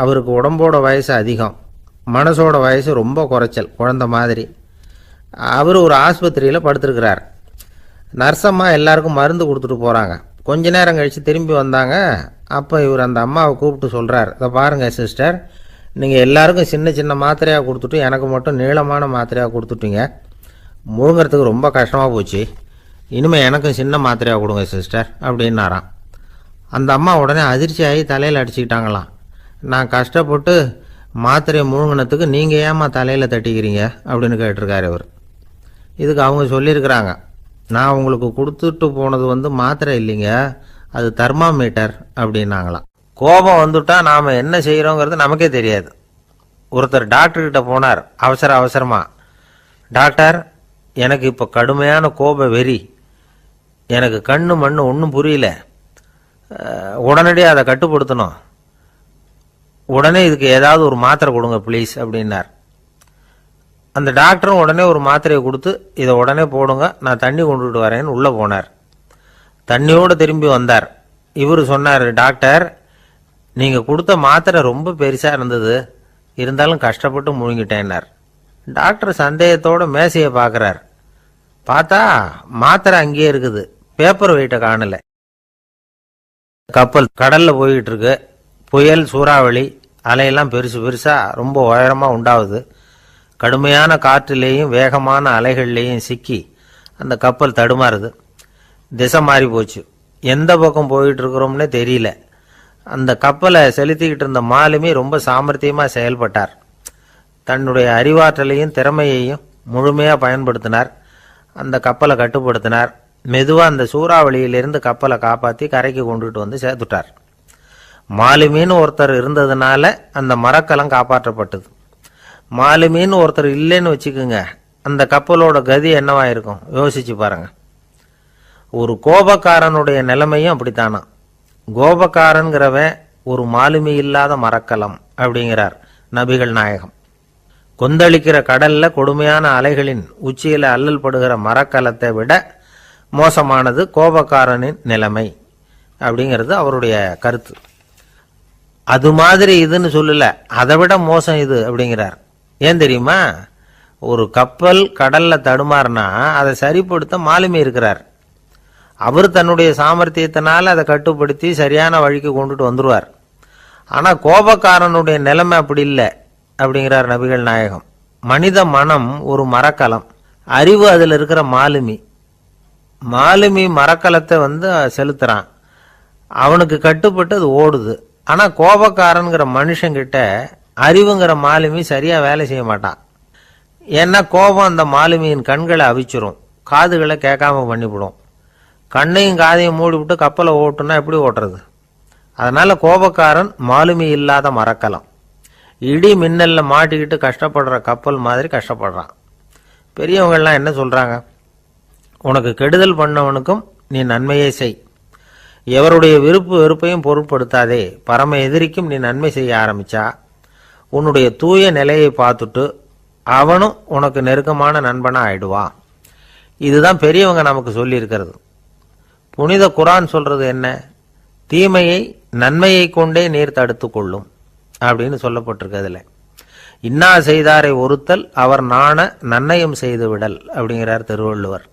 அவருக்கு உடம்போட வயசு அதிகம், மனசோட வயசு ரொம்ப குறைச்சல், குழந்த மாதிரி. அவர் ஒரு ஆஸ்பத்திரியில் படுத்திருக்கிறார். நர்ஸம்மா எல்லாருக்கும் மருந்து கொடுத்துட்டு போகிறாங்க. கொஞ்ச நேரம் கழித்து திரும்பி வந்தாங்க. அப்போ இவர் அந்த அம்மாவை கூப்பிட்டு சொல்கிறார், இதை பாருங்கள் சிஸ்டர், நீங்கள் எல்லாருக்கும் சின்ன சின்ன மாத்திரையாக கொடுத்துட்டு எனக்கு மட்டும் நீளமான மாத்திரையாக கொடுத்துட்டீங்க. முழுங்கிறதுக்கு ரொம்ப கஷ்டமாக போச்சு. இனிமேல் எனக்கும் சின்ன மாத்திரையாக கொடுங்க சிஸ்டர் அப்படின்னாராம். அந்த அம்மா உடனே அதிர்ச்சியாகி தலையில் அடிச்சுக்கிட்டாங்களாம். நான் கஷ்டப்பட்டு மாத்திரையை முழுங்கினத்துக்கு நீங்கள் ஏமா தலையில் தட்டிக்கிறீங்க அப்படின்னு கேட்டிருக்காரு இவர். இதுக்கு அவங்க சொல்லியிருக்கிறாங்க, நான் உங்களுக்கு கொடுத்துட்டு போனது மாத்திரை இல்லைங்க, அது தெர்மாமீட்டர் அப்படின்னாங்களாம். கோபம் வந்துட்டால் நாம் என்ன செய்கிறோங்கிறது நமக்கே தெரியாது. ஒருத்தர் டாக்டர்கிட்ட போனார் அவசரமாக, டாக்டர் எனக்கு இப்போ கடுமையான கோப வெறி, எனக்கு கண்ணு மண்ணு ஒன்றும் புரியல, உடனடியாக அதை கட்டுப்படுத்தணும், உடனே இதுக்கு ஏதாவது ஒரு மாத்திரை கொடுங்க ப்ளீஸ் அப்படின்னார். அந்த டாக்டரும் உடனே ஒரு மாத்திரையை கொடுத்து, இதை உடனே போடுங்க, நான் தண்ணி கொண்டுட்டு வரேன்னு உள்ளே போனார். தண்ணியோடு திரும்பி வந்தார். இவர் சொன்னார், டாக்டர் நீங்கள் கொடுத்த மாத்திரை ரொம்ப பெருசாக இருந்தது, இருந்தாலும் கஷ்டப்பட்டு முழுங்கிட்டேன்னார். டாக்டர் சந்தேகத்தோடு மேசையை பார்க்குறார். பார்த்தா மாத்திரை அங்கேயே இருக்குது, பேப்பர் வெயிட்டை காணலை. கப்பல் கடலில் போய்கிட்டு இருக்கு. புயல், சூறாவளி, அலையெல்லாம் பெருசாக ரொம்ப உயரமாக உண்டாகுது. கடுமையான காற்றிலேயும் வேகமான அலைகள்லேயும் சிக்கி அந்த கப்பல் தடுமாறுது. திசை மாறி போச்சு, எந்த பக்கம் போயிட்டு இருக்கிறோம்னே தெரியல. அந்த கப்பலை செலுத்திக்கிட்டு இருந்த மாலுமி ரொம்ப சாமர்த்தியமாக செயல்பட்டார். தன்னுடைய அறிவாற்றலையும் திறமையையும் முழுமையாக பயன்படுத்தினார். அந்த கப்பலை கட்டுப்படுத்தினார். மெதுவாக அந்த சூறாவளியிலிருந்து கப்பலை காப்பாற்றி கரைக்கு கொண்டுட்டு சேர்த்துட்டார். மாலுமின்னு ஒருத்தர் இருந்ததுனால அந்த மரக்கலம் காப்பாற்றப்பட்டது. மாலுமின்னு ஒருத்தர் இல்லைன்னு வச்சுக்கோங்க, அந்த கப்பலோட கதி என்னவா இருக்கும் யோசிச்சு பாருங்க. ஒரு கோபக்காரனுடைய நிலைமையும் அப்படித்தானா. கோபக்காரன்கிறவன் ஒரு மாலுமி இல்லாத மரக்கலம் அப்படிங்கிறார் நபிகள் நாயகம். கொந்தளிக்கிற கடல்ல கொடுமையான அலைகளின் உச்சியில அல்லல் படுகிற மரக்கலத்தை விட மோசமானது கோபக்காரனின் நிலைமை அப்படிங்கிறது அவருடைய கருத்து. அது மாதிரி இதுன்னு சொல்லல, அதை விட மோசம் இது அப்படிங்கிறார். ஏன் தெரியுமா? ஒரு கப்பல் கடல்ல தடுமாறினா அதை சரிப்படுத்த மாலுமி இருக்கிறார். அவர் தன்னுடைய சாமர்த்தியத்தினால அதை கட்டுப்படுத்தி சரியான வழிக்கு கொண்டுட்டு வந்துடுவார். ஆனால் கோபக்காரனுடைய நிலைமை அப்படி இல்லை அப்படிங்கிறார் நபிகள் நாயகம். மனித மனம் ஒரு மரக்கலம், அறிவு அதில் இருக்கிற மாலுமி. மாலுமி மரக்கலத்தை செலுத்துறான், அவனுக்கு கட்டுப்பட்டு அது ஓடுது. ஆனா கோபக்காரன்கிற மனுஷங்கிட்ட அறிவுங்கிற மாலுமி சரியா வேலை செய்ய மாட்டான். ஏன்னா கோபம் அந்த மாலுமியின் கண்களை அவிச்சிரும், காதுகளை கேட்காம பண்ணிவிடும். கண்ணையும் காதையும் மூடிவிட்டு கப்பலை ஓட்டுனா எப்படி ஓட்டுறது? அதனால கோபக்காரன் மாலுமி இல்லாத மரக்கலம். இடி மின்னல்ல மாட்டிக்கிட்டு கஷ்டப்படுற கப்பல் மாதிரி கஷ்டப்படுறான். பெரியவங்கள்லாம் என்ன சொல்றாங்க? உனக்கு கெடுதல் பண்ணவனுக்கும் நீ நன்மையே செய், எவருடைய விருப்பு வெறுப்பையும் பொருட்படுத்தாதே. பரம எதிரிக்கும் நீ நன்மை செய்ய ஆரம்பிச்சா உன்னுடைய தூய நிலையை பார்த்துட்டு அவனும் உனக்கு நெருக்கமான நண்பனா ஆயிடுவான். இதுதான் பெரியவங்க நமக்கு சொல்லி இருக்கிறது. புனித குர்ஆன் சொல்றது என்ன? தீமையை நன்மையை கொண்டே நீர் தடுத்து கொள்ளும் அப்படின்னு சொல்லப்பட்டிருக்கிறதுல. இன்னா செய்தாரை ஒருத்தல் அவர் நாண நன்னயம் செய்து விடல் அப்படிங்கிறார் திருவள்ளுவர்.